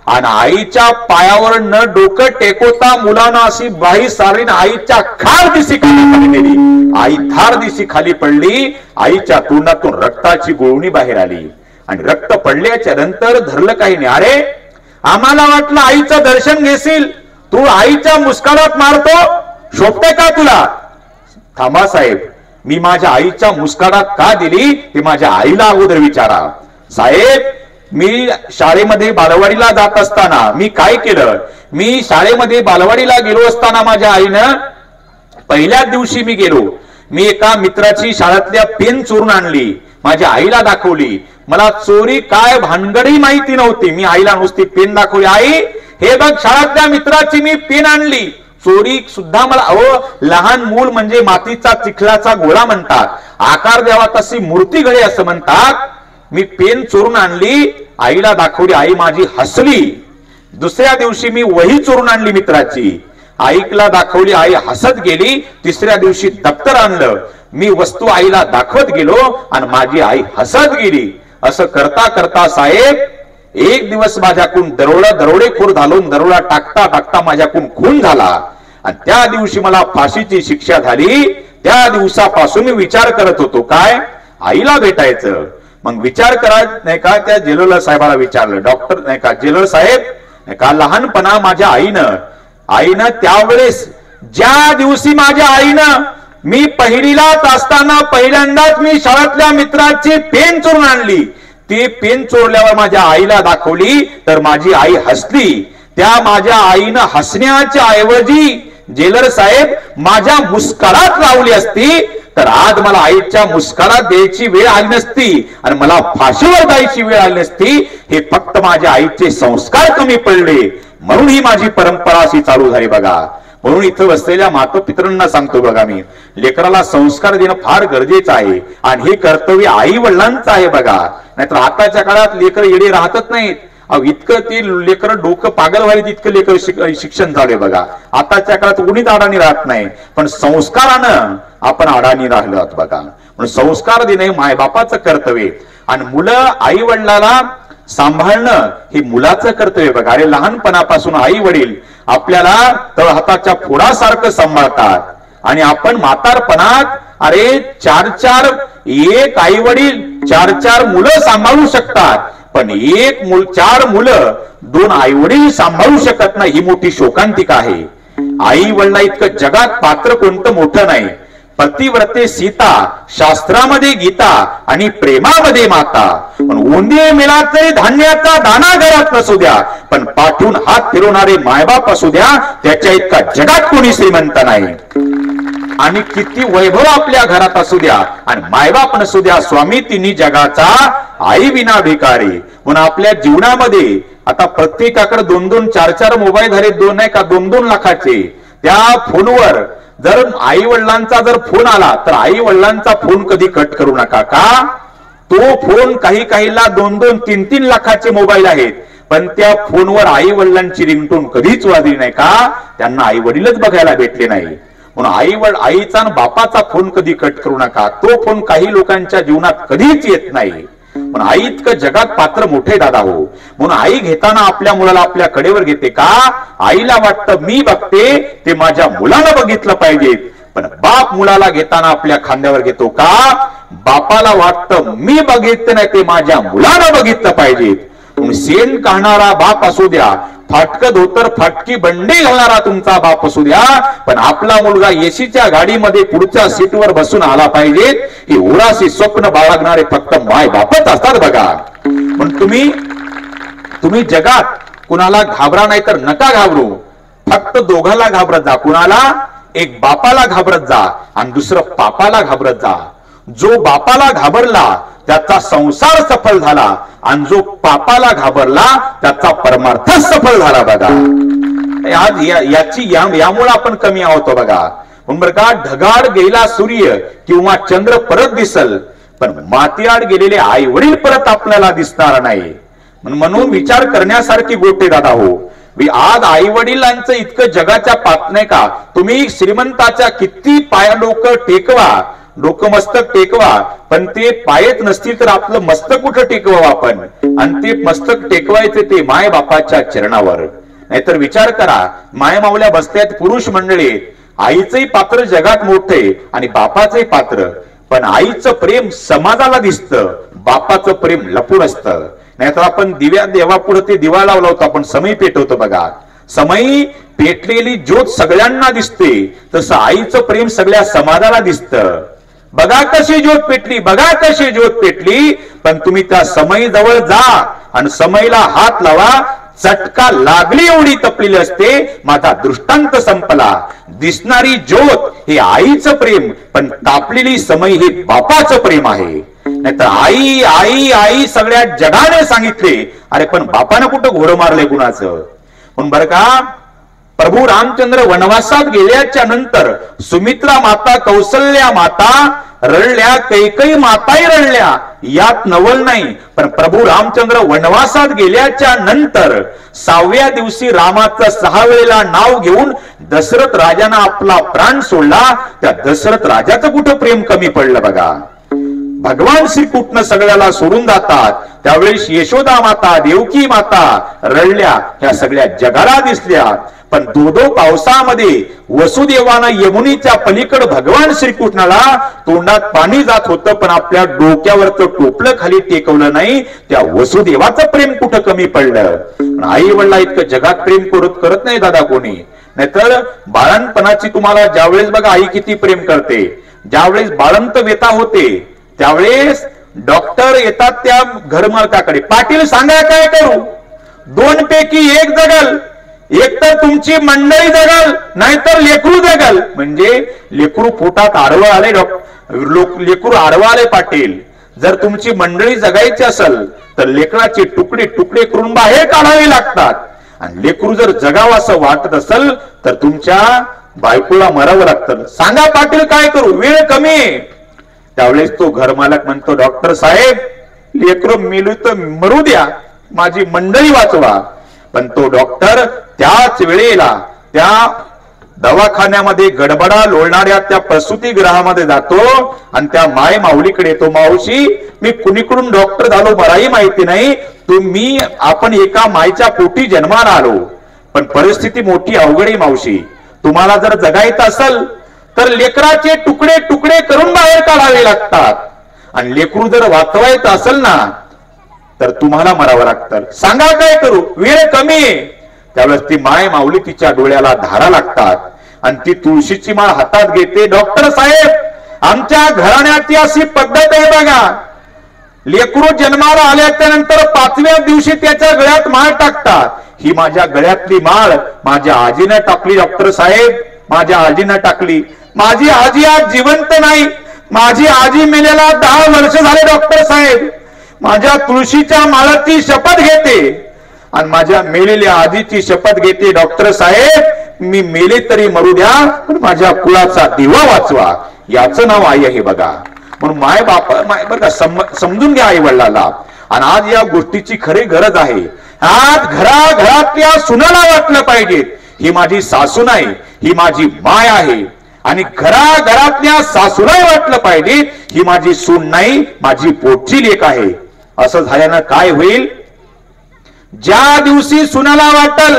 S2: आणि आईच्या पायावर न डोकं टेकवता मुलानं अशी बाई सारीन आईच्या खार दिशी खाली गेली. आई धार दिशी खाली पडली. आईच्या तोंडातून रक्ताची गुळणी बाहेर आली आणि रक्त पडल्याच्या नंतर धरलं काही नाही. अरे आम्हाला वाटलं आईचं दर्शन घेशील, तू आईच्या मुस्कानात मारतो, शोभते का तुला? थांबा साहेब, मी माझ्या आईच्या मुस्कानात का दिली ते माझ्या आईला अगोदर विचारा. साहेब, मी शाळेमध्ये बालवाडीला जात असताना मी काय केलं? मी शाळेमध्ये बालवाडीला गेलो असताना माझ्या आईनं पहिल्याच दिवशी मी एका मित्राची शाळेतल्या पेन चोरून आणली, माझ्या आईला दाखवली. मला चोरी काय भानगडी माहिती नव्हती. मी आईला नुसती पेन दाखवली. आई, हे बघ, शाळेतल्या मित्राची मी पेन आणली. चोरी सुद्धा मला, लहान मूल म्हणजे मातीचा चिखलाचा गोळा म्हणतात, आकार द्यावा तशी मूर्ती घडे असं म्हणतात. मी पेन चोरून आणली, आईला दाखवली. आई माझी हसली. दुसऱ्या दिवशी मी वही चोरून आणली मित्राची, आईला दाखवली. आई हसत गेली. तिसऱ्या दिवशी दप्तर आणलं, मी वस्तू आईला दाखवत गेलो आणि माझी आई हसत गेली. असं करता करता साहेब एक दिवस माझ्याकडून दरोडेखोर घालून दरोडा टाकता टाकता माझ्याकडून खून झाला आणि त्या दिवशी मला फाशीची शिक्षा झाली. त्या दिवसापासून मी विचार करत होतो काय, आईला भेटायचं. मग विचार करायचं नाही का, त्या जेलर साहेबाला विचारलं, डॉक्टर नाही का, जेलर साहेब नाही का, लहानपणा माझ्या आईनं त्यावेळेस ज्या दिवशी माझ्या आईनं मी पहिलीलाच असताना पहिल्यांदाच मी शाळेतल्या मित्राची पेन चोरून आणली, ती पेन चोरल्यावर माझ्या आईला दाखवली तर माझी आई हसली. त्या माझ्या आईनं हसण्याच्या ऐवजी जेलर साहेब माझ्या मुस्कारात लावली असती तर आज मला आईच्या मुस्कारात द्यायची वेळ आली नसती आणि मला फाशीवर जायची वेळ आली नसती. हे फक्त माझ्या आईचे संस्कार कमी पडले म्हणून ही माझी परंपरा अशी चालू झाली बघा. म्हणून इथं बसलेल्या मातापितरांना सांगतो बघा, मी लेकराला संस्कार देणं फार गरजेचं आहे आणि हे कर्तव्य आई वडिलांचं आहे बघा. नाहीतर आताच्या काळात लेकर येडे राहतच नाहीत. इतकं ते लेकर डोकं पागल व्हायला इतकं लेकर शिक्षण झाले बघा. आताच्या काळात कोणीच अडाणी राहत नाही, पण संस्कारानं आपण अडाणी राहिलो आहोत बघा. म्हणून संस्कार देणे मायबापाचं कर्तव्य आणि मुलं आई वडिलाला सांभाळणं हे मुलाचं कर्तव्य बघा. अरे लहानपणापासून आई वडील आपल्याला तळहाताच्या फोडासारखं सांभाळतात आणि आपण म्हातारपणात अरे एक आई वडील 4 मुलं सांभाळू शकतात, पण चार मुलं 2 आई वडील सांभाळू शकत नाही. ही मोठी शोकांतिका आहे. आई वडिला इतकं जगात पात्र कोणतं मोठं नाही. पतिव्रते सीता, शास्त्रामध्ये गीता आणि प्रेमामध्ये माता. पण उंदीर मिळा तरी धान्याचा दाना घरात नसू द्या, पण पाठवून हात फिरवणारे मायबाप असू द्या, त्याच्या इतका जगात कोणी श्रीमंत नाही. आणि किती वैभव आपल्या घरात असू द्या आणि मायबाप नसू द्या, स्वामी तिन्ही जगाचा आई विना भिकारी. म्हणून आपल्या जीवनामध्ये आता प्रत्येकाकडे 2-2, 4-4 मोबाईल झाले, 2 लाखाचे. त्या फोनवर जर आई वडिलांचा जर फोन आला तर आई वडिलांचा फोन कधी कट करू नका. का? तो फोन काहीला 2-2, 3-3 लाखाचे मोबाईल आहेत, पण त्या फोनवर आई वडिलांची रिंगटोन कधीच वाजली नाही. का? त्यांना आई वडीलच बघायला भेटले नाही. म्हणून आईचा आणि बापाचा फोन कधी कट करू नका. तो फोन काही लोकांच्या जीवनात कधीच येत नाही. पण आई इतकं जगात पात्र मोठे दादा हो. म्हणून आई घेताना आपल्या मुलाला आपल्या कडेवर घेते. का? आईला वाटतं मी बघते ते माझ्या मुलाला बघितलं पाहिजे. पण बाप मुलाला घेताना आपल्या खांद्यावर घेतो. का? बापाला वाटतं मी बघितलं नाही ते माझ्या मुलाला बघितलं पाहिजे. शेण काढणारा बाप असू द्या, फाटक धोतर फाटकी बंडी घालणारा तुमचा बाप असू द्या, पण आपला मुलगा एसीच्या गाडीमध्ये पुढच्या सीटवर बसून आला पाहिजे ही उराशी स्वप्न बाळगणारे फक्त माय बापच असतात बघा. पण तुम्ही जगात कुणाला घाबरा नाही तर नका घाबरू. फक्त दोघाला घाबरत जा. कुणाला? एक बापाला घाबरत जा आणि दुसरं पापाला घाबरत जा. जो बापाला घाबरला त्याचा संसार सफल झाला आणि जो पापाला घाबरला त्याचा परमार्थ सफल झाला बघा. आज यामुळे आपण कमी आहोत बघा. बरं का, ढगाड गेला सूर्य किंवा चंद्र परत दिसल, पण मातीआड गेलेले आई वडील परत आपल्याला दिसणार नाही. म्हणून विचार करण्यासारखी गोष्ट दादा हो. आज आई वडिलांचं इतकं जगाच्या पात नाही का, तुम्ही श्रीमंताच्या किती पाया लोक टेकवा डोकं मस्तक टेकवा, पण ते पायच नसतील तर आपलं मस्तक कुठं टेकवावं आपण? आणि ते मस्तक टेकवायचे ते माय बापाच्या चरणावर. नाहीतर विचार करा, माय माऊल्या बसल्यात पुरुष मंडळी, आईचंही पात्र जगात मोठे आणि बापाचंही पात्र, पण आईचं प्रेम समाजाला दिसतं, बापाचं प्रेम लपून असतं. नाहीतर आपण दिव्या देवापुढे ते दिवा लावला होता, आपण समय पेटवतो बघा. समय पेटलेली ज्योत सगळ्यांना दिसते, तसं आईचं प्रेम सगळ्या समाजाला दिसतं. बघा कशी ज्योत पेटली, बघा कशी ज्योत पेटली, पण तुम्ही त्या समय जवळ जा आणि समयला हात लावा, चटका लागली एवढी तपलेली असते. माझा दृष्टांत संपला. दिसणारी ज्योत हे आईचं प्रेम, पण तापलेली समय हे बापाचं प्रेम आहे. नाहीतर आई आई आई सगळ्या जगाने सांगितले, अरे पण बापानं कुठं घोडं मारले कुणाचं? पण बरं का, प्रभू रामचंद्र वनवासात गेल्याच्या नंतर सुमित्रा माता, कौसल्या माता रडल्या, कैकई माताही रडल्या, यात नवल नाही. पण प्रभू रामचंद्र वनवासात गेल्याच्या नंतर 6व्या दिवशी रामाचं 6 वेळेला नाव घेऊन दशरथ राजानं आपला प्राण सोडला. त्या दशरथ राजाचं कुठं प्रेम कमी पडलं बघा. भगवान श्रीकृष्ण सगळ्याला सोडून जातात, त्यावेळेस यशोदा माता, देवकी माता रडल्या, ह्या सगळ्या जगाला दिसल्या. पण दो पावसामध्ये वसुदेवानं यमुनीच्या पलीकडे भगवान श्रीकृष्णाला तोंडात पाणी जात होतं, पण आपल्या डोक्यावरचं टोपलं खाली टेकवलं नाही. त्या वसुदेवाचं प्रेम कुठं कमी पडलं? आई वडला इतकं जगात प्रेम करत नाही दादा कोणी. नाहीतर बाळणपणाची तुम्हाला ज्यावेळेस बघा आई किती प्रेम करते. ज्यावेळेस बाळंत व्यथा होते त्यावेळेस डॉक्टर येतात त्या घरमालकाकडे, पाटील सांगा काय करू? 2 पैकी 1 जगल, एक तर तुमची मंडळी जगल, नाहीतर लेकरू जगल. म्हणजे लेकरू पोटात आडवं आले, लेकरू आडवं आले पाटील. जर तुमची मंडळी जगायची असेल तर लेकराचे तुकडे तुकडे करून बाहेर काढावे लागतात. आणि लेकरू जर जगावं असं वाटत असेल तर तुमच्या बायकोला मरावं लागतं. सांगा पाटील काय करू? वेळ कमी आहे. त्यावेळेस तो घरमालक म्हणतो, डॉक्टर साहेब लेकरू मेलू तर मरू द्या, माझी मंडळी वाचवा. पण तो डॉक्टर त्याच वेळेला त्या दवाखान्यामध्ये गडबडा लोळणाऱ्या त्या प्रसूतीगृहामध्ये जातो आणि त्या माय माऊलीकडे येतो. मावशी, मी कुणीकडून डॉक्टर झालो मलाही माहिती नाही, आपण एका मायच्या पोटी जन्माला आलो, पण परिस्थिती मोठी अवघड आहे मावशी. तुम्हाला जर जगायचं असेल तर लेकराचे तुकडे तुकडे करून बाहेर काढावे लागतात, आणि लेकरू जर वाचवायचं असेल ना तर तुम्हाला मरावं लागतं. सांगा काय करू? वेळ कमी आहे. त्यावेळेस ती माय माऊली तिच्या डोळ्याला धारा लागतात आणि ती तुळशीची माळ हातात घेते. डॉक्टर साहेब, आमच्या घराण्याची अशी पद्धत आहे बघा, लेकरू जन्माला आल्याच्या नंतर 5व्या दिवशी त्याच्या गळ्यात माळ टाकतात. ही माझ्या गळ्यातली माळ माझ्या आजीनं टाकली डॉक्टर साहेब, माझ्या आजीनं टाकली. माझी आजी आज जिवंत नाही, माझी आजी मेलेला 10 वर्ष झाले डॉक्टर साहेब. माझ्या तुळशीच्या माळाची शपथ घेते आणि माझ्या मेलेल्या आजीची शपथ घेते. डॉक्टर साहेब, मी मेले तरी मरू द्या, पण माझ्या कुळाचा दिवा वाचवा. याचं नाव आई आहे बघा. म्हणून माय बघा, समजून घ्या आई वडिलाला. आणि आज या गोष्टीची खरी गरज आहे. आज घराघरातल्या सुनाला वाटलं पाहिजे, ही माझी सासू नाही, ही माझी माय आहे. आणि घराघरातल्या सासूलाही वाटलं पाहिजे, ही माझी सून नाही, माझी पोटची लेक आहे. असं झाल्यानं काय होईल? ज्या दिवशी सुनाला वाटल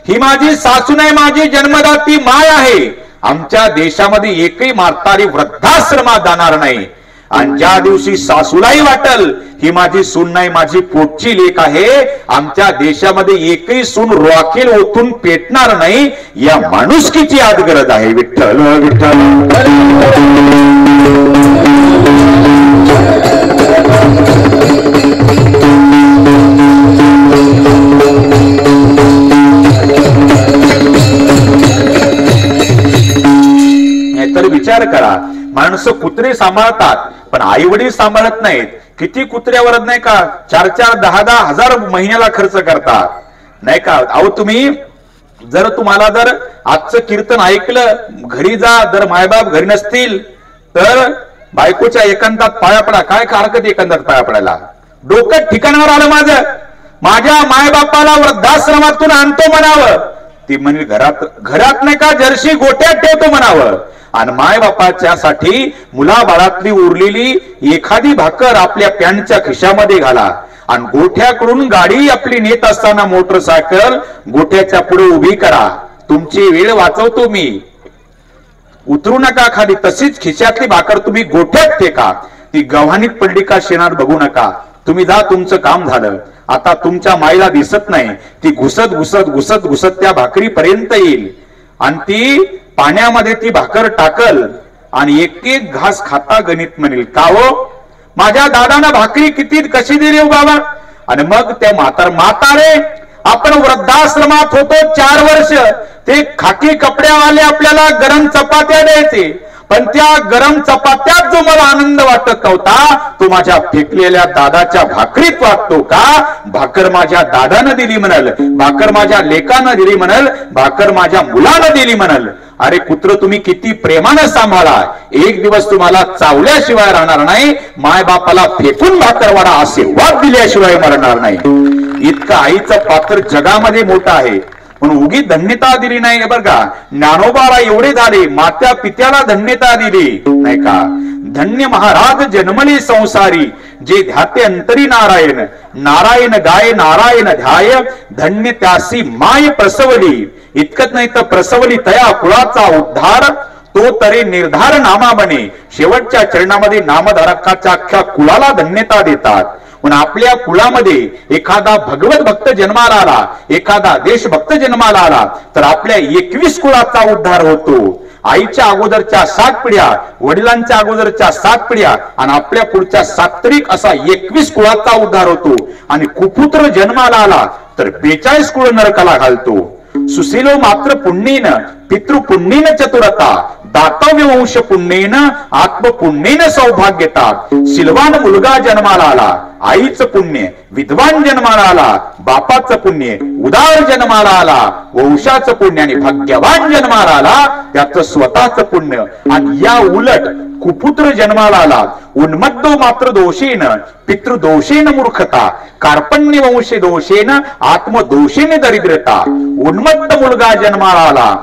S2: ही माझी सासू नाही, माझी जन्मदाती माय आहे, आमच्या देशामध्ये एकही म्हातारी वृद्धाश्रमात जाणार नाही. आणि ज्या दिवशी सासूलाही वाटल ही माझी सून नाही, माझी पोटची लेक आहे, आमच्या देशामध्ये एकही सून रॉकेल ओतून पेटणार नाही. या माणुसकीची आज गरज आहे. विठ्ठल विठ्ठल. तर विचार करा, माणसं कुत्रे सांभाळतात पण आई वडील सांभाळत नाहीत. किती कुत्र्यावर नाही का 4-4, 10-10 हजार महिन्याला खर्च करतात नाही का? अहो तुम्ही जर तुम्हाला जर आजचं कीर्तन ऐकलं, घरी जा, जर मायबाप घरी नसतील तर बायकोच्या एकांतात पाया पडा. काय हरकत एकांतात पाया पडायला? डोकं ठिकाणावर आलं माझं. माझ्या मायबापाला वृद्धाश्रमातून आणतो म्हणावं. ती म्हणजे घरात नाही का जर्सी गोठ्यात ठेवतो म्हणावं. आणि माय बापाच्या साठी मुलाबाळातली उरलेली एखादी भाकर आपल्या पॅन्टच्या खिशामध्ये घाला आणि गोठ्याकडून गाडी आपली नेत असताना मोटरसायकल गोठ्याच्या पुढे उभी करा. तुमची वेळ वाचवतो मी. उतरू नका खाली, तशीच खिशातली भाकर तुम्ही गोठ्यात फेका. ती गव्हाणीत पडली का शेणात बघू नका. तुम्ही जा, तुमचं काम झालं. आता तुमच्या माईला दिसत नाही, ती घुसत घुसत घुसत घुसत त्या भाकरीपर्यंत येईल आणि ती पाण्यामध्ये ती भाकर टाकल आणि एक एक घास खाता गणित म्हणेल, का हो माझ्या दादानं भाकरी किती कशी दिली हो बाबा. आणि मग त्या म्हातारे आपण वृद्धाश्रमात होतो 4 वर्ष, ते खाकी कपड्यावाले आपल्याला गरम चपात्या द्यायचे, पण त्या गरम चपात्यात जो मला आनंद वाटत नव्हता तो माझ्या फेकलेल्या दादाच्या भाकरीत वाटतो का. भाकर माझ्या दादानं दिली म्हणाल, भाकर माझ्या लेकानं दिली म्हणाल, भाकर माझ्या मुलानं दिली म्हणाल. अरे कुत्र, तुम्ही किती प्रेमानं सांभाळा, एक दिवस तुम्हाला चावल्याशिवाय राहणार नाही. माय बापाला फेकून भाकर वाढा आशीर्वाद दिल्याशिवाय मरणार नाही. इतकं आईचं पात्र जगामध्ये मोठं आहे. म्हणून उगी धन्यता दिली नाही बरं का. ज्ञानोबाला एवढे झाले, मात्या पित्याला धन्यता दिली नाही का. धन्य महाराज जन्मले संसारी, जे ध्याते अंतरी नारायण. नारायण गाय नारायण ध्याय, धन्य त्यासी माय प्रसवली. इतकंच नाही तर प्रसवली तया कुळाचा उद्धार, तो तरी निर्धार नामा बने. शेवटच्या चरणामध्ये नामधारकाच्या अख्ख्या कुळाला धन्यता देतात. पण आपल्या कुळामध्ये एखादा भगवत भक्त जन्माला आला, एखादा देशभक्त जन्माला आला तर आपल्या 21 कुळाचा उद्धार होतो. आईच्या अगोदरच्या 7 पिढ्या, वडिलांच्या अगोदरच्या 7 पिढ्या आणि आपल्या पुढच्या 7 तरीक असा 21 कुळाचा उद्धार होतो. आणि कुपुत्र जन्माला आला तर 42 कुळ नरकाला घालतो. सुशीलो मात्र पुण्येन, पितृपुण्येन चतुरता, दातव्य वंश पुण्येन, आत्मपुण्येन सौभाग्यता. शिलवान मुलगा जन्माला आला, आईचं पुण्य. विद्वान जन्माला आला, बापाचं पुण्य. उदार जन्माला आला, वंशाचं पुण्य. आणि भाग्यवान जन्माला आला, त्याचं स्वतःचं पुण्य. आणि या उलट कुपुत्र जन्माला आला, उन्मत्तो मात्र दोषेन, पितृदोषेन मूर्खता, कार्पण्य वंश दोषेन, आत्मदोषेन दरिद्रता. उन्मत्त मुलगा जन्माला आला,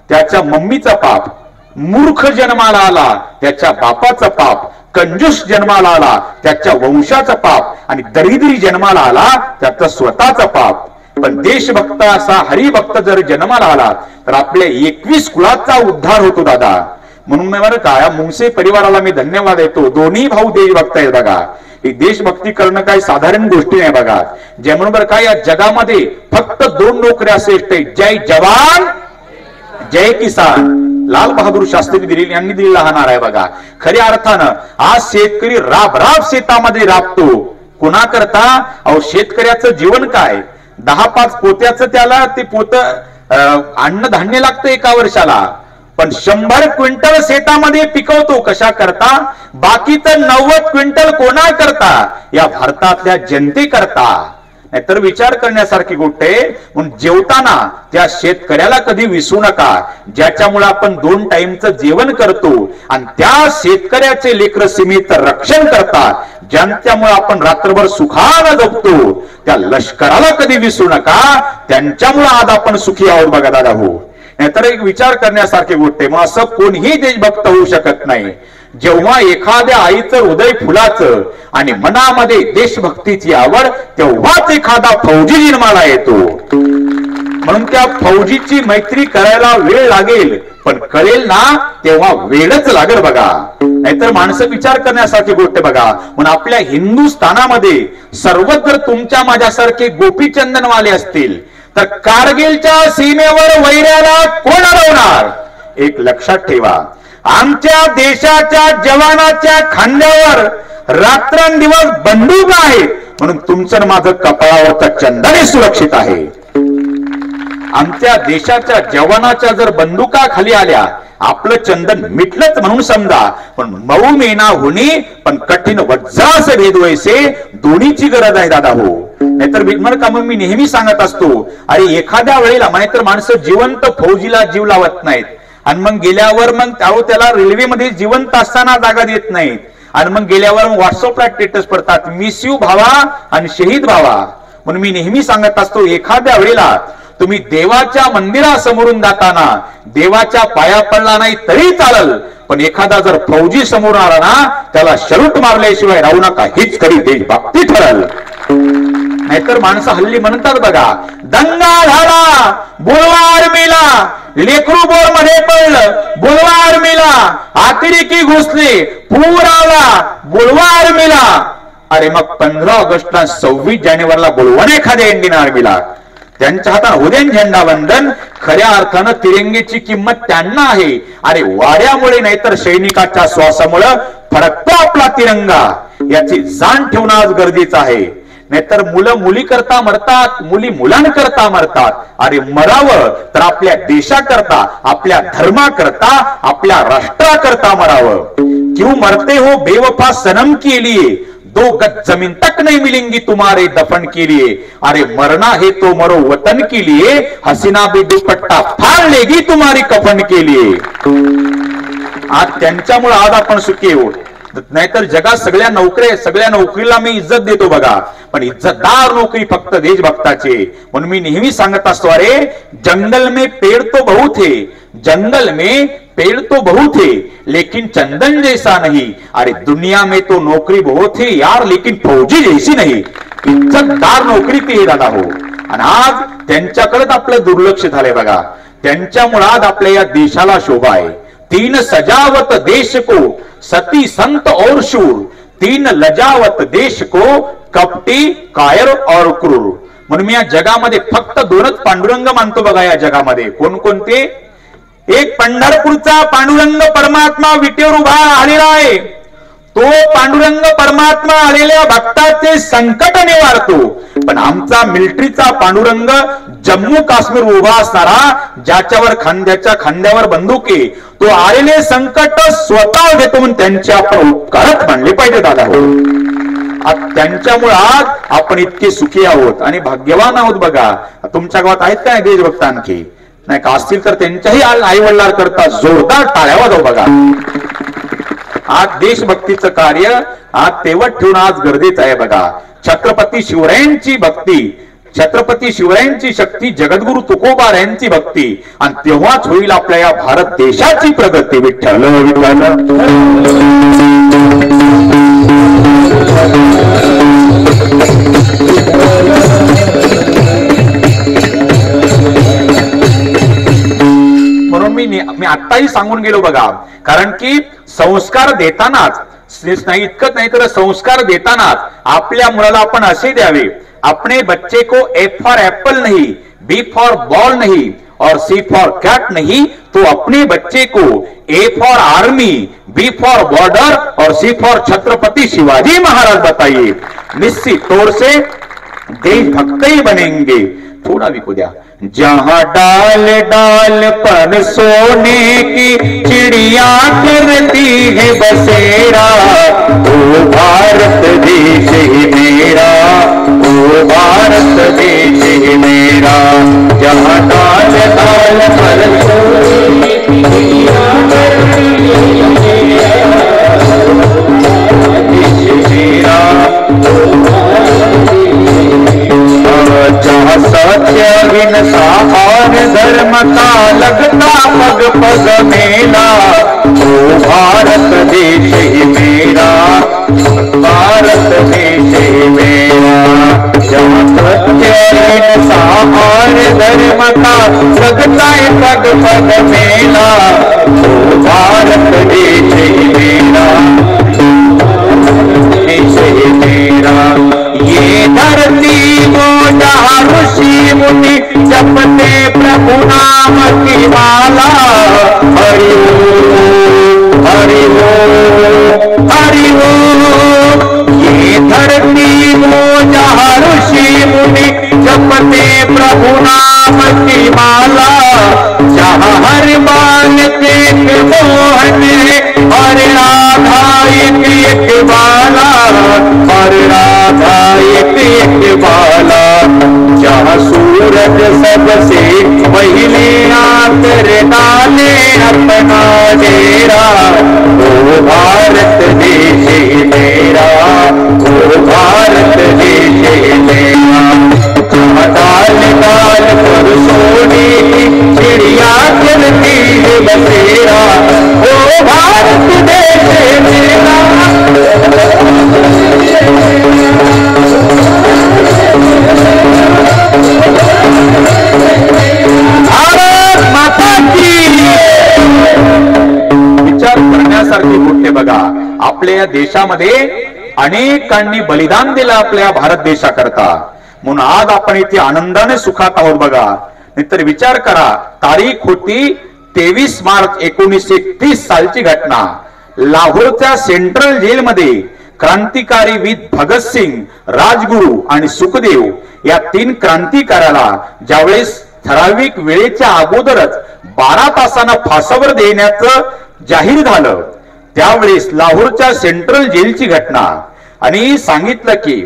S2: त्याच्या मम्मीचा पाप. मूर्ख जन्माला आला, त्याच्या बापाचा पाप. कंजूस जन्माला आला, त्याच्या वंशाचा पाप. आणि दरिद्री जन्माला आला, त्याचा स्वतःचा पाप. पण देशभक्त असा हरिभक्त जर जन्माला आला तर आपल्या 21 कुळाचा उद्धार होतो दादा. म्हणून मी बरं का या मुंगसे परिवाराला मी धन्यवाद देतो. दोन्ही भाऊ देशभक्त आहेत बघा. ही देशभक्ती करणं काही साधारण गोष्टी नाही बघा. ज्यामुळे बरं का या जगामध्ये फक्त 2 नोकऱ्या श्रेष्ठ आहेत, जय जवान जय किसान. लाल बहादूर शास्त्री यांनी दिलेला हा नारा आहे बघा. खऱ्या अर्थानं आज शेतकरी राब राब शेतामध्ये राबतो. कुणा करता? अहो शेतकऱ्याचं जीवन काय, 10-5 पोत्याचं त्याला ते पोत अन्नधान्य लागतं एका वर्षाला, पण 100 क्विंटल शेतामध्ये पिकवतो. कशा करता? बाकीचं 90 क्विंटल कोणा करता? या भारतातल्या जनते करता. नाहीतर विचार करण्यासारखी गोष्ट आहे. म्हणून जेवताना त्या शेतकऱ्याला कधी विसरू नका, ज्याच्यामुळे आपण 2 टाइमचं जेवण करतो. आणि त्या शेतकऱ्याचे लेकर सीमेचं रक्षण करतात, ज्यांच्यामुळे आपण रात्रभर सुखानं जगतो. त्या लष्कराला कधी विसरू नका, त्यांच्यामुळे आज आपण सुखी आहोत बघा दादा हो. नाहीतर एक विचार करण्यासारखी गोष्ट आहे. मग असं कोणीही देशभक्त होऊ शकत नाही. जेव्हा एखाद्या आईचं हृदय फुलाचं आणि मनामध्ये देशभक्तीची आवड, तेव्हाच एखादा फौजी जन्माला येतो. म्हणून त्या फौजीची मैत्री करायला वेळ लागेल, पण कळेल ना तेव्हा वेळच लागेल बघा. नाहीतर माणसं विचार करण्यासारखी गोष्ट बघा. म्हणून आपल्या हिंदुस्थानामध्ये सर्वच जर तुमच्या माझ्यासारखे गोपीचंदनवाले असतील तर कारगिलच्या सीमेवर वैऱ्याला कोण अडवणार? एक लक्षात ठेवा, आमच्या देशाच्या जवानाच्या खांद्यावर रात्रंदिवस बंदूक आहे, म्हणून तुमचं माझं कपाळावरचं चंदन सुरक्षित आहे. आमच्या देशाच्या जवानाच्या जर बंदुका खाली आल्या, आपलं चंदन मिटलंच म्हणून समजा. पण मऊ मेना होणी पण कठीण वज्रास भेद वैसे, दोन्हीची गरज आहे दादा हो. नाहीतर का मग मी नेहमी सांगत असतो, अरे एखाद्या वेळेला नाहीतर माणसं जिवंत फौजीला जीव लावत नाहीत आणि मग गेल्यावर मग त्याला रेल्वेमध्ये जिवंत असताना जागा देत नाहीत. आणि मग गेल्यावर व्हॉट्सअपला स्टेटस पडतात, मिस यू भावा आणि शहीद भावा. म्हणून मी नेहमी सांगत असतो, एखाद्या वेळेला तुम्ही देवाच्या मंदिरासमोरून जाताना देवाच्या पाया पडला नाही तरी चालल, पण एखादा जर फौजी समोर आला ना त्याला शरूट मारल्याशिवाय राहू नका, हीच खरी देशभक्ती ठरल. नाहीतर माणसं हल्ली म्हणतात बघा, दंगा झाला बोलवा आर्मीला, लेकरू बोर मध्ये पडलं बोलवा आर्मीला, अतिरेकी घुसले पूर आला बोलवा आर्मीला. अरे मग 15 ऑगस्टला 26 जानेवारीला बोलवा ना एखाद्या इंडियन आर्मीला. त्यांच्या हातात उद्यान झेंडा वंदन. खऱ्या अर्थानं तिरंगेची किंमत त्यांना आहे. अरे वाऱ्यामुळे नाहीतर सैनिकाच्या श्वासामुळे फडकतो आपला तिरंगा, याची जाण ठेवणं आज गरजेचं आहे. नाहीतर मुलं मुली करता मरतात, मुली मुलांकरता मरतात. अरे मरावं तर आपल्या देशाकरता, आपल्या धर्माकरता, आपल्या राष्ट्राकरता मरावं. क्यों मरते हो बेवफा सनम के लिए, 2 गज जमीन तक नहीं मिलेंगी तुम्हारे दफन के लिए. अरे मरना है तो मरो वतन के लिए, हसीना भी दुपट्टा फाड़ लेगी तुम्हारी कफन के लिए. आज त्यांच्यामुळे आज आपण सुखी आहोत. नाहीतर जगात सगळ्या नोकऱ्या, सगळ्या नोकरीला मी इज्जत देतो बघा, पण इज्जतदार नोकरी फक्त देशभक्ताची. म्हणून मी नेहमी सांगत असतो, अरे जंगल में पेड़ तो बहुत है, जंगल में पेड़ तो बहुत है लेकिन चंदन जैसा नहीं. अरे दुनिया में तो नौकरी बहुत है यार, लेकिन फौजी जैसी नहीं. इज्जतदार नोकरी ती दादा हो. आणि आज त्यांच्याकडेच आपलं दुर्लक्ष झालंय बघा. त्यांच्यामुळे आज आपल्या या देशाला शोभा आहे. 3 सजावत देश को सती संत और शूर, 3 लजावत देश को कपटी कायर और क्रूर. म्हणून मी या जगामध्ये फक्त 2च पांडुरंग मानतो बघा. या जगामध्ये कोणकोणते? एक पंढरपूरचा पांडुरंग परमात्मा विटेवर उभा आलेला आहे. तो पांडुरंग परमात्मा आलेल्या भक्ताचे संकट निवारतो. पण आमचा मिलिटरीचा पांडुरंग जम्मू काश्मीर उभा असणारा, ज्याच्यावर खांद्याच्या खांद्यावर बंदुके, तो आलेले संकट स्वतः घेतो. म्हणून त्यांचे आपण उपकारच मानले पाहिजे दादा हो. त्यांच्यामुळे आज आपण इतके सुखी आहोत आणि भाग्यवान आहोत बघा. तुमच्या गावात आहेत काय देशभक्त आणखी नाही का? असतील तर त्यांच्याही आई वडिलांना करता जोरदार टाळ्या वाजव बघा. आज देशभक्तीचं कार्य आज तेवढ ठेवणं आज गरजेचं आहे बघा. छत्रपती शिवरायांची भक्ती, छत्रपती शिवरायांची शक्ती, जगद्गुरु तुकोबा यांची भक्ती, आणि तेव्हाच होईल आपल्या या भारत देशाची प्रगती. विठ्ठल म्हणून मी आत्ताही सांगून गेलो बघा. कारण की संस्कार देतानाच नाही, इतकंच नाही तर संस्कार देतानाच आपल्या मुलाला आपण असे द्यावे. अपने बच्चे को ए फॉर एप्पल नहीं, बी फॉर बॉल नहीं और सी फॉर कैट नहीं, तो अपने बच्चे को A for army, B for border और सी फॉर छत्रपति शिवाजी महाराज बताइए. निश्चित तौर से देशभक्त ही बनेंगे. थोड़ा भी को दिया. जहां डाल डाल पर सोने की चिड़िया करती है बसेरा, ओ भारत देश है मेरा, ओ भारत देश है मेरा. जहां डाल डाल पर सोने की चिड़िया करती है मेरा, जहाँ सत्य हिंसा और धर्म का लगता पग पग मेला, ओ भारत देश ही मेरा, भारत देश ही मेरा. जहाँ सत्य हिंसा और धर्म का लगता है पग पग मेला, ओ भारत देश ही मेरा, देश ही मेरा. ये धरती वो जहाँ ऋषि मुनि जपते प्रभु नाम की माला, हरि ओम हरि ओम हरि ओम. ये धरती वो जहाँ ऋषि मुनि जपते प्रभु नाम की माला, जहाँ हर बालक एक मोहन हर राधा एक बाला, हर राधा एक बाला. जहाँ सूरज सबसे पहले आकर डाले अपना डेरा, ओ भारत देश मेरा, ओ भारत देश मेरा. जहाँ डाल डाल पर बसेरा ओ भारत देश मेरा भारत माता की। विचार करण्यासारखी गोष्ट बघा, आपल्या या देशामध्ये अनेकांनी बलिदान दिलं आपल्या भारत देशाकरता, म्हणून आज आपण इथे आनंदाने सुखात आहोत बघा. नाहीतर विचार करा, तारीख होती 23 मार्च 1931 सालची घटना. लाहोरच्या सेंट्रल जेलमध्ये क्रांतिकारी वीर भगतसिंग, राजगुरू आणि सुखदेव या 3 क्रांतिकाऱ्याला ज्यावेळेस ठराविक वेळेच्या अगोदरच 12 तासांना फासावर देण्याचं जाहीर झालं, त्यावेळेस लाहोरच्या सेंट्रल जेलची घटना. आणि सांगितलं की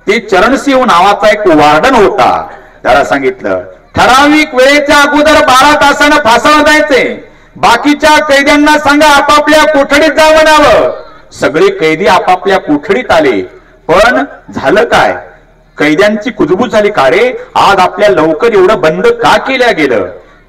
S2: ते चरणसिंह नावाचा एक वार्डन होता, त्याला सांगितलं ठराविक वेळेच्या अगोदर 12 तासांना फासावर जायचे, बाकीच्या कैद्यांना सांगा आपापल्या कोठडीत जा म्हणावं. सगळे कैदी आपापल्या कोठडीत आले. पण झालं काय, कैद्यांची कुजबूज झाली, का रे आज आपल्या लवकर एवढं बंद का केल्या गेलं.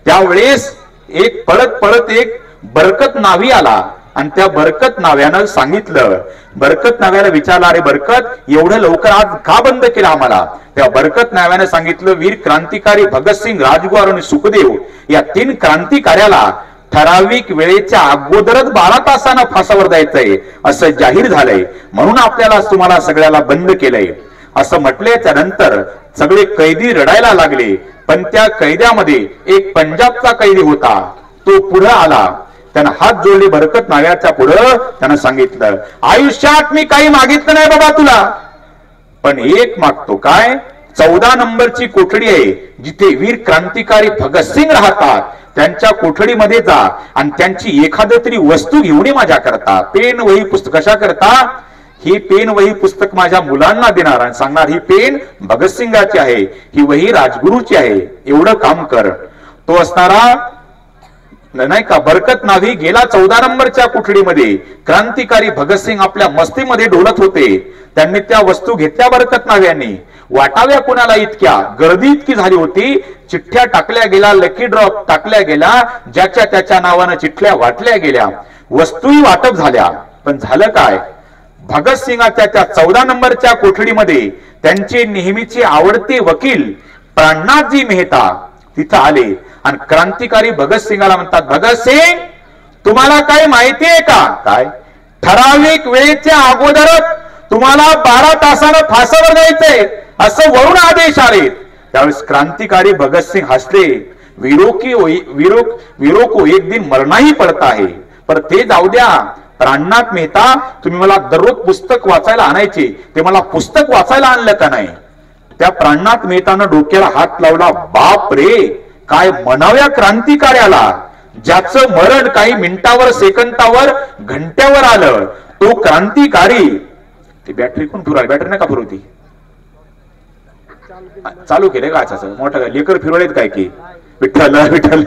S2: त्यावेळेस एक पळत एक बरकत नावी आला आणि त्या बरकत नाव्यानं सांगितलं, बरकत नाव्याला विचारलं, अरे बरकत एवढं लवकर आज का बंद केलं आम्हाला. त्या बरकत नाव्यानं सांगितलं, वीर क्रांतिकारी भगतसिंग, राजगुरू आणि सुखदेव या 3 क्रांतिकार्याला ठराविक वेळेच्या अगोदरच 12 तासांना फासावर जायचंय असं जाहीर झालंय, म्हणून आपल्याला तुम्हाला सगळ्याला बंद केलंय असं म्हटल्याच्या नंतर सगळे कैदी रडायला लागले. पण त्या कैद्यामध्ये एक पंजाबचा कैदी होता, तो पुढे आला, त्यानं हात जोडले बरकत नाव्याच्या पुढं. त्यानं सांगितलं, आयुष्यात मी काही मागितलं नाही बाबा तुला, पण एक मागतो. काय? 14 नंबरची कोठडी आहे जिथे वीर क्रांतिकारी भगतसिंग राहतात, त्यांच्या कोठडीमध्ये जा आणि त्यांची एखाद तरी वस्तू घेऊन ये माझ्या करता. पेन वही पुस्तक कशा करता, ही पेन वही पुस्तक माझ्या मुलांना देणार आणि सांगणार ही पेन भगतसिंगाची आहे, ही वही राजगुरूची आहे, एवढं काम कर. तो असणारा नाही का बरकत नावी गेला 14 नंबरच्या कोठडीमध्ये. क्रांतिकारी भगतसिंग आपल्या मस्तीमध्ये डोलत होते, त्यांनी त्या वस्तू घेतल्या बरकत नाव्यांनी. वाटाव्या कोणाला इतक्या, गर्दी इतकी झाली होती, चिठ्ठ्या टाकल्या गेल्या, लकी ड्रॉप टाकल्या गेल्या, ज्याच्या त्याच्या नावानं चिठ्ठ्या वाटल्या गेल्या, वस्तूही वाटप झाल्या. पण झालं काय, भगतसिंगाच्या त्या 14 नंबरच्या कोठडीमध्ये त्यांचे नेहमीचे आवडते वकील प्राणनाथजी मेहता तिथं आले आणि क्रांतिकारी भगतसिंगाला म्हणतात, भगतसिंग तुम्हाला काय माहितीये का, काय ठराविक वेळेच्या अगोदरच तुम्हाला 12 तासानं फासावर जायचंय असं वरून आदेश आले. त्यावेळेस क्रांतिकारी भगतसिंग हसले, वीरों को एक दिन मरना ही पडता है. पर ते जाऊ द्या, प्राणनाथ मेहता तुम्ही मला दररोज पुस्तक वाचायला आणायचे, ते मला पुस्तक वाचायला आणलं का नाही. त्या प्राणनाथ मेहतानं डोक्याला हात लावला, बाप रे काय म्हणाव्या क्रांतिकार्याला, ज्याचं मरण काही मिनिटावर, सेकंदावर, घंट्यावर आलं, तो क्रांतिकारी. ती बॅटरी कोण फिरवाली, बॅटरी नका फिरवती, चालू केले का असं मोठं लेकर फिरवलेत काय की, विठ्ठल विठ्ठल.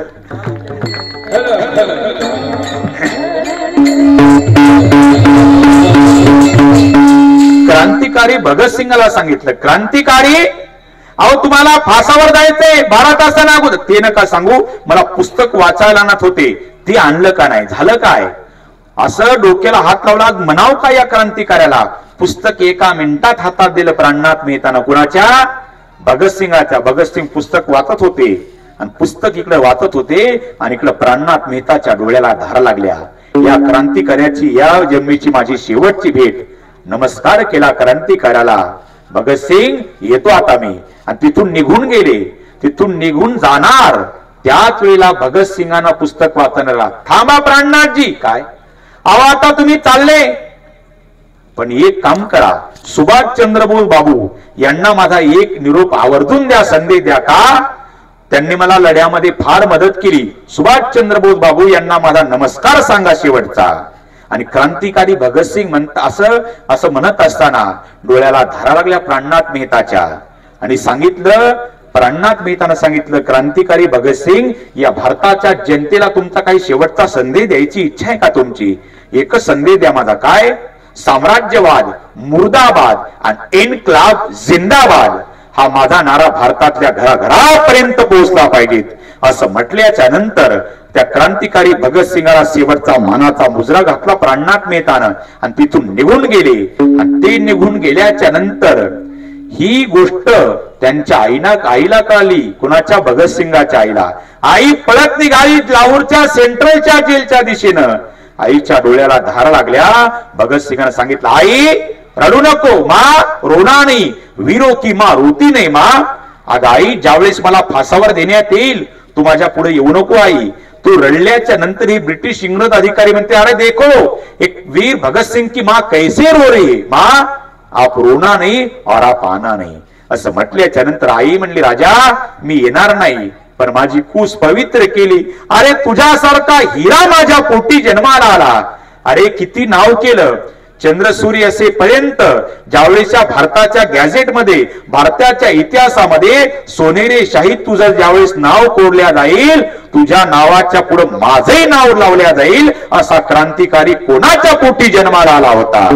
S2: क्रांतिकारी भगतसिंगाला सांगितलं, क्रांतिकारी अहो तुम्हाला फासावर जायचंय 12 तासांना अगोदर, ते नका सांगू, मला पुस्तक वाचायला आणत होते ते आणलं का नाही. झालं काय, असं डोक्याला हात लावला. म्हणाव का या क्रांतिकार्याला, पुस्तक एका मिनिटात हातात दिलं प्राणनाथ मेहताना. कुणाच्या? भगतसिंगाच्या. भगतसिंग पुस्तक वाचत होते आणि पुस्तक इकडे वाचत होते आणि इकडे प्राणनाथ मेहताच्या डोळ्याला धार लागल्या. या क्रांतिकार्याची या जन्मीची माझी शेवटची भेट. नमस्कार केला क्रांतिकार्याला. भगतसिंग येतो आता मी. आणि तिथून निघून गेले. तिथून निघून जाणार त्याच वेळेला भगतसिंगांना पुस्तक वाचणारा, थांबा प्राणनाथजी. काय अहो आता तुम्ही चालले, पण एक काम करा, सुभाषचंद्र बोस बाबू यांना माझा एक निरोप आवर्जून द्या, संदेश द्या. का त्यांनी मला लढ्यामध्ये फार मदत केली. सुभाषचंद्र बोस बाबू यांना माझा नमस्कार सांगा शेवटचा. आणि क्रांतिकारी भगतसिंग असं म्हणत असताना डोळ्याला धारा लागल्या प्राणनाथ मेहताच्या. आणि सांगितलं, प्राणनाथ मेहतानं सांगितलं, क्रांतिकारी भगतसिंग या भारताच्या जनतेला तुमचा काही शेवटचा संदेश द्यायची इच्छा आहे का तुमची? एकच संदेश द्या माझा. काय? साम्राज्यवाद मुर्दाबाद आणि इन्क्लाब जिंदाबाद हा माझा नारा भारतातल्या घराघरापर्यंत पोहोचला पाहिजेत. असं म्हटल्याच्या नंतर त्या क्रांतिकारी भगतसिंगाला शेवटचा मानाचा मुजरा घातला प्राणनाथ मेहतानं आणि तिथून निघून गेले. आणि ते निघून गेल्याच्या नंतर ही गोष्ट त्यांच्या आईला कळली. कुणाच्या? भगतसिंगाच्या आईला. आई पळत निघाली लाहोरच्या सेंट्रलच्या जेलच्या दिशेनं. आईच्या डोळ्याला धार लागल्या. भगतसिंगानं सांगितलं, आई रडू नको मा, रोना नाही, वीरो की मा रोती नाही मा. अगं आई, ज्यावेळेस मला फासावर देण्यात येईल तू माझ्या पुढे येऊ नको आई. तू रडल्याच्या नंतर ही ब्रिटिश इंग्रज अधिकारी म्हणते, अरे देखो एक वीर भगतसिंग की माँ कैसे रो रही है, माँ आप रोना नाही और आप आना नाही. असं म्हटल्याच्या नंतर आई म्हणली, राजा मी येणार नाही, पण माझी कूस पवित्र केली. अरे तुझ्यासारखा हिरा माझ्या पोटी जन्माला आला. अरे किती नाव केलं. चंद्रसूर्य असेपर्यंत ज्यावेळेसच्या भारताच्या गॅझेटमध्ये, भारताच्या इतिहासामध्ये सोनेरी शाही तुझं ज्यावेळेस नाव कोरल्या जाईल, तुझ्या नावाच्या पुढे माझंही नाव लावल्या जाईल. असा क्रांतिकारी कोणाच्या पोटी जन्माला आला होता.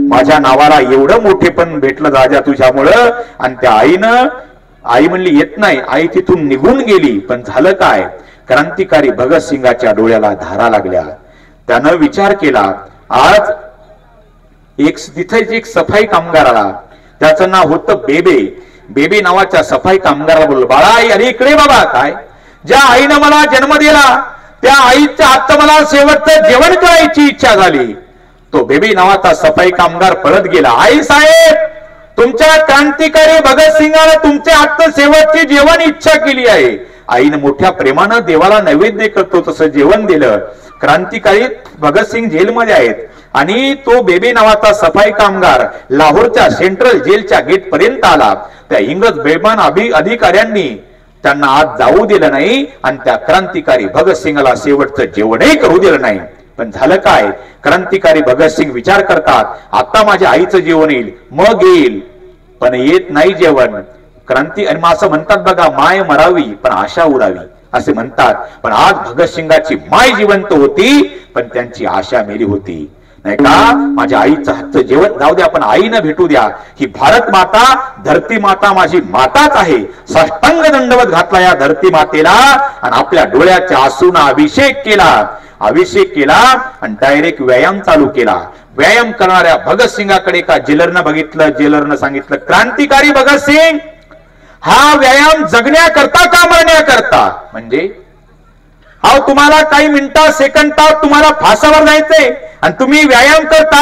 S2: माझ्या नावाला एवढं मोठेपण भेटलं राजा तुझ्यामुळं. आणि त्या आईनं, आई म्हणली येत नाही. आई तिथून निघून गेली. पण झालं काय? क्रांतिकारी भगतसिंगाच्या डोळ्याला धारा लागल्या. त्यानं विचार केला, आज तिथे एक सफाई कामगार आला. त्याचं नाव होतं बेबे. बेबे नावाच्या सफाई कामगाराला बोललो, बाळा आई, अरे इकडे बाबा. काय? ज्या आईनं मला जन्म दिला त्या आईच्या हातचं मला शेवटचं जेवण करायची इच्छा झाली. तो बेबी नावाचा सफाई कामगार पळत गेला. आई साहेब, तुमच्या क्रांतिकारी भगतसिंगाने तुमच्या हातचं शेवटची जेवण इच्छा केली आहे. आईनं मोठ्या प्रेमानं देवाला नैवेद्य करतो तसं जेवण दिलं. क्रांतिकारी भगतसिंग जेलमध्ये आहेत आणि तो बेबी नावाचा सफाई कामगार लाहोरच्या सेंट्रल जेलच्या गेट पर्यंत आला. त्या इंग्रज बेमान अधिकाऱ्यांनी त्यांना आज जाऊ दिलं नाही आणि त्या क्रांतिकारी भगतसिंगाला शेवटचं जेवणही करू दिलं नाही. पण झालं काय? क्रांतिकारी भगतसिंग विचार करतात, आता माझ्या आईचं जेवण येईल, मग येईल. पण येत नाही जेवण. क्रांती आणि असं म्हणतात बघा, माय मरावी पण आशा उरावी असे म्हणतात. पण आज भगतसिंगाची माय जिवंत होती पण त्यांची आशा मेली होती. नाही का? माझ्या आईचं हातचं जेवण जाऊ द्या पण आईनं भेटू द्या. ही भारत माता, धरती माता माझी माताच आहे. साष्टांग दंडवत घातला या धरती मातेला आणि आपल्या डोळ्याच्या आसूंना अभिषेक केला. आणि डायरेक्ट व्यायाम चालू केला. व्यायाम करणाऱ्या भगतसिंगाकडे का जेलरनं बघितलं. जेलरनं सांगितलं, क्रांतिकारी भगतसिंग, हा व्यायाम जगण्याकरता का मरण्याकरता? म्हणजे अहो तुम्हाला काही मिनिटात सेकंदात तुम्हाला फासावर जायचंय आणि तुम्ही व्यायाम करता.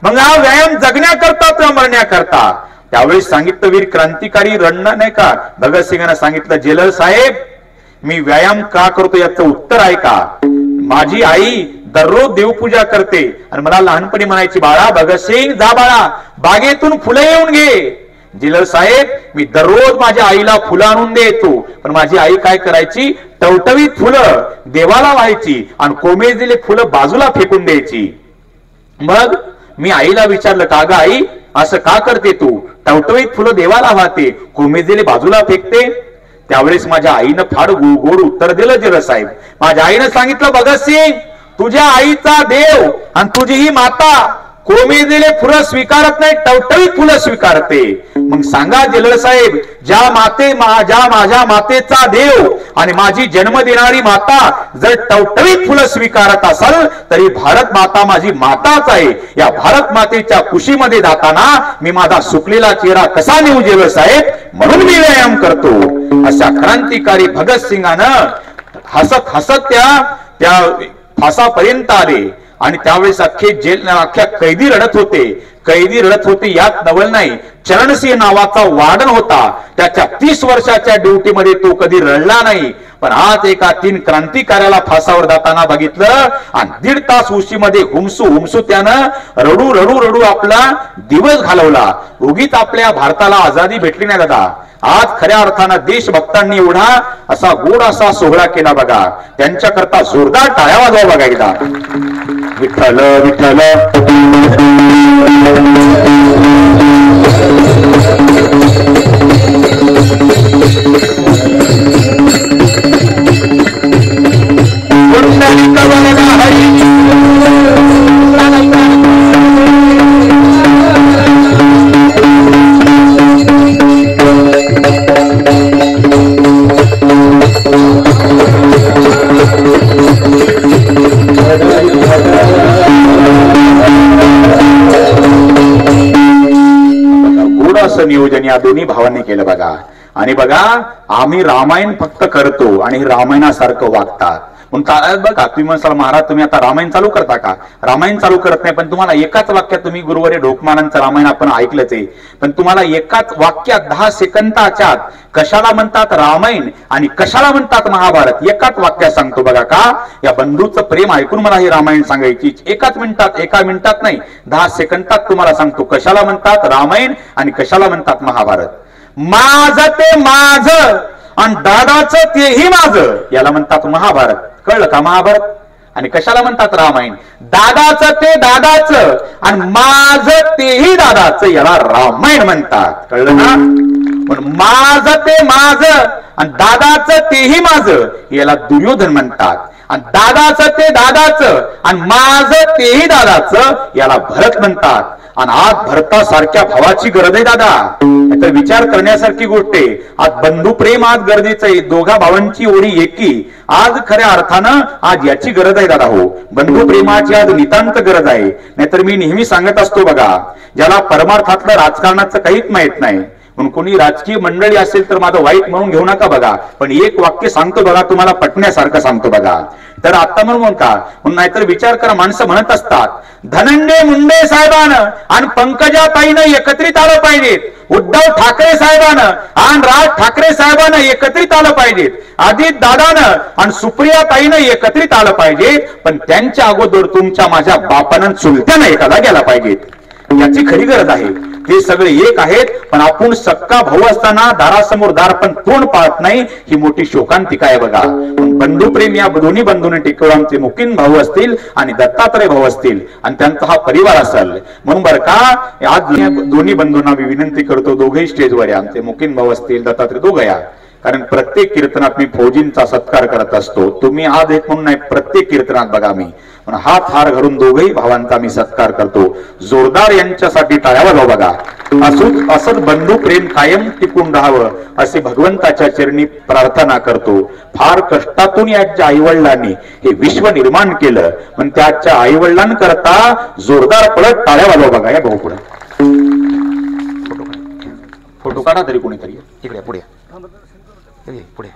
S2: मग हा व्यायाम जगण्याकरता किंवा मरण्याकरता? त्यावेळेस सांगितलं वीर क्रांतिकारी रणनं नाही का भगतसिंगांना सांगितलं, जेलर साहेब मी व्यायाम का करतो याचं उत्तर आहे का? माझी आई दररोज देवपूजा करते आणि मला लहानपणी म्हणायची, बाळा भगतसिंग जा बाळा बागेतून फुलं येऊन घे. जेलर साहेब मी दररोज माझ्या आईला फुलं आणून देतो. पण माझी आई काय करायची? टवटवीत फुलं देवाला व्हायची आणि कोमेजलेली फुलं बाजूला फेकून द्यायची. मग मी आईला विचारलं, का ग आई असं का करते तू? टवटवीत फुलं देवाला वाहते, कोमेजलेली बाजूला फेकते. त्यावेळेस माझ्या आईनं फार गोड उत्तर दिलं जेलर साहेब. माझ्या आईनं सांगितलं, भगतसिंग तुझ्या आईचा देव आणि तुझी ही माता कोमेजलेले फुलं स्वीकारत नाही, टवटवीत फुलं स्वीकारते. मग सांगा जेलर साहेब, ज्या माझ्या मातेचा देव आणि माझी जन्म देणारी माता जर टवटवीत फुलं स्वीकारत असेल तरी भारत माता माझी माताच आहे. या भारत मातेच्या कुशीमध्ये जाताना मी माझा सुकलेला चेहरा कसा नेऊ जेलर साहेब? म्हणून मी व्यायाम करतो. अशा क्रांतिकारी भगतसिंगानं हसत हसत त्या फासापर्यंत आले. आणि त्यावेळेस अख्ख्या कैदी रडत होते. यात नवल नाही. चरणसिंह नावाचा वार्डन होता. त्याच्या 30 वर्षाच्या ड्युटीमध्ये तो कधी रडला नाही. पण आज एका 3 क्रांतिकार्याला फासावर जाताना बघितलं आणि 1.5 तास उशीमध्ये हुमसू त्यानं रडू आपला दिवस घालवला. उगीच आपल्या भारताला आझादी भेटली नाही दादा. आज खऱ्या अर्थानं देशभक्तांनी एवढा असा गोड असा सोहळा केला बघा. त्यांच्याकरता जोरदार टाळ्या वाजवा बघा एकदा. विठ्ठल विठ्ठल असं नियोजन या दोन्ही भावांनी केलं बघा. आणि बघा आम्ही रामायण फक्त करतो आणि हे रामायणासारखं वागतात. पण बघा तुम्ही म्हणसाल महाराज तुम्ही आता रामायण चालू करता का? रामायण चालू करत नाही, पण तुम्हाला एकाच वाक्यात तुम्ही गुरुवारी ढोकमानांचं रामायण आपण ऐकलंच आहे, पण तुम्हाला एकाच वाक्यात 10 सेकंदाच्या आत कशाला म्हणतात रामायण आणि कशाला म्हणतात महाभारत एकाच वाक्यात सांगतो बघा. का? या बंधूचं प्रेम ऐकून मला हे रामायण सांगायची एकाच मिनिटात, एका मिनिटात नाही 10 सेकंदात तुम्हाला सांगतो कशाला म्हणतात रामायण आणि कशाला म्हणतात महाभारत. माझं ते माझं आणि दादाचं तेही माझं याला म्हणतात महाभारत. कळलं का? महाभारत. आणि कशाला म्हणतात रामायण? दादाचं ते दादाचं आणि माझं तेही दादाचं याला रामायण म्हणतात. कळलं ना? पण माझं ते माझं आणि दादाचं तेही माझं याला दुर्योधन म्हणतात. आणि दादाचं ते दादाचं आणि माझं तेही दादाचं याला भरत म्हणतात. आणि आज भरतासारख्या भावाची गरज आहे दादा, तर विचार करण्यासारखी गोष्ट आहे. आज बंधू प्रेम आज गरजेचं आहे. दोघा भावांची ओढी एकी आज खऱ्या अर्थानं आज याची गरज आहे दादा. हो, बंधू प्रेमाची आज नितांत गरज आहे. नाहीतर मी नेहमी सांगत असतो बघा, ज्याला परमार्थातलं राजकारणाचं काहीच माहित नाही म्हणून कोणी राजकीय मंडळी असेल तर माझं वाईट म्हणून घेऊ नका बघा, पण एक वाक्य सांगतो बघा, तुम्हाला पटण्यासारखं सांगतो बघा. तर आता म्हणून का नाहीतर विचार करा, माणसं म्हणत असतात धनंजय मुंडे साहेबानं आणि पंकजाताईनं एकत्रित आलं पाहिजेत, उद्धव ठाकरे साहेबानं आणि राज ठाकरे साहेबानं एकत्रित आलं पाहिजेत, अजित दादानं आणि सुप्रियाताईनं एकत्रित आलं पाहिजे, पण त्यांच्या अगोदर तुमच्या माझ्या बापानं चुलत्यानं एखादा गेला पाहिजेत. याची खरी गरज आहे. हे सगळे एक आहेत, पण आपण सक्का भाऊ असताना दारासमोर दार पण तोंड पाहत नाही, ही मोठी शोकांतिका आहे बघा. बंधू प्रेम या दोन्ही बंधूंनी टिकवलं. आमचे मुकीन भाऊ असतील आणि दत्तात्रय भाऊ असतील आणि त्यांचा हा परिवार असेल म्हणून बरं का. आज दोन्ही बंधूंना मी विनंती करतो, दोघेही स्टेजवर या. आमचे मुकीन भाऊ असतील, दत्तात्रय दोघं या. कारण प्रत्येक कीर्तनात मी फौजींचा सत्कार करत असतो. तुम्ही आज एक म्हणून नाही, प्रत्येक कीर्तनात बघा मी हात हार घालून दोघेही भावांचा मी सत्कार करतो. जोरदार यांच्यासाठी टाळ्या वाजवा बघा. असंच बंधू प्रेम कायम टिकून राहावं असे भगवंताच्या चरणी प्रार्थना करतो. फार कष्टातून याच्या आईवडिलांनी हे विश्व निर्माण केलं, पण त्याच्या आईवडिलांकरता जोरदार पळत टाळ्या वाजवा बघा. या भाऊ पुढे फोटो काढा तरी कोणीतरी इकडे पुढे पुढे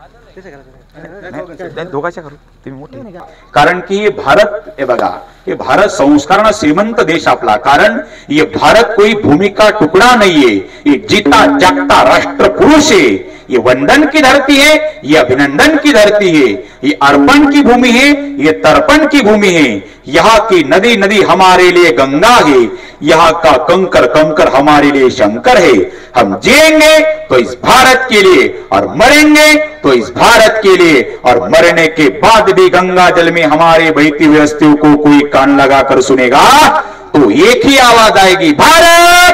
S2: दोघांच्या करू तुम्ही मोठे. कारण की ये भारत हे बघा, ये भारत संस्कारण श्रीमंत देश आपला. कारण ये भारत कोई भूमि का टुकड़ा नहीं है, ये जीता जागता राष्ट्र पुरुष है. ये वंदन की धरती है, ये अभिनंदन की धरती है, ये अर्पण की भूमि है, ये तर्पण की भूमि है. यहाँ की नदी नदी हमारे लिए गंगा है, यहाँ का कंकर कंकर हमारे लिए शंकर है. हम जिएंगे तो इस भारत के लिए और मरेंगे तो इस भारत के लिए, और मरने के बाद भी गंगा जल में हमारे बहती हुई अस्थियों को कोई कान लगाकर सुनेगा तो एक ही आवाज आएगी, भारत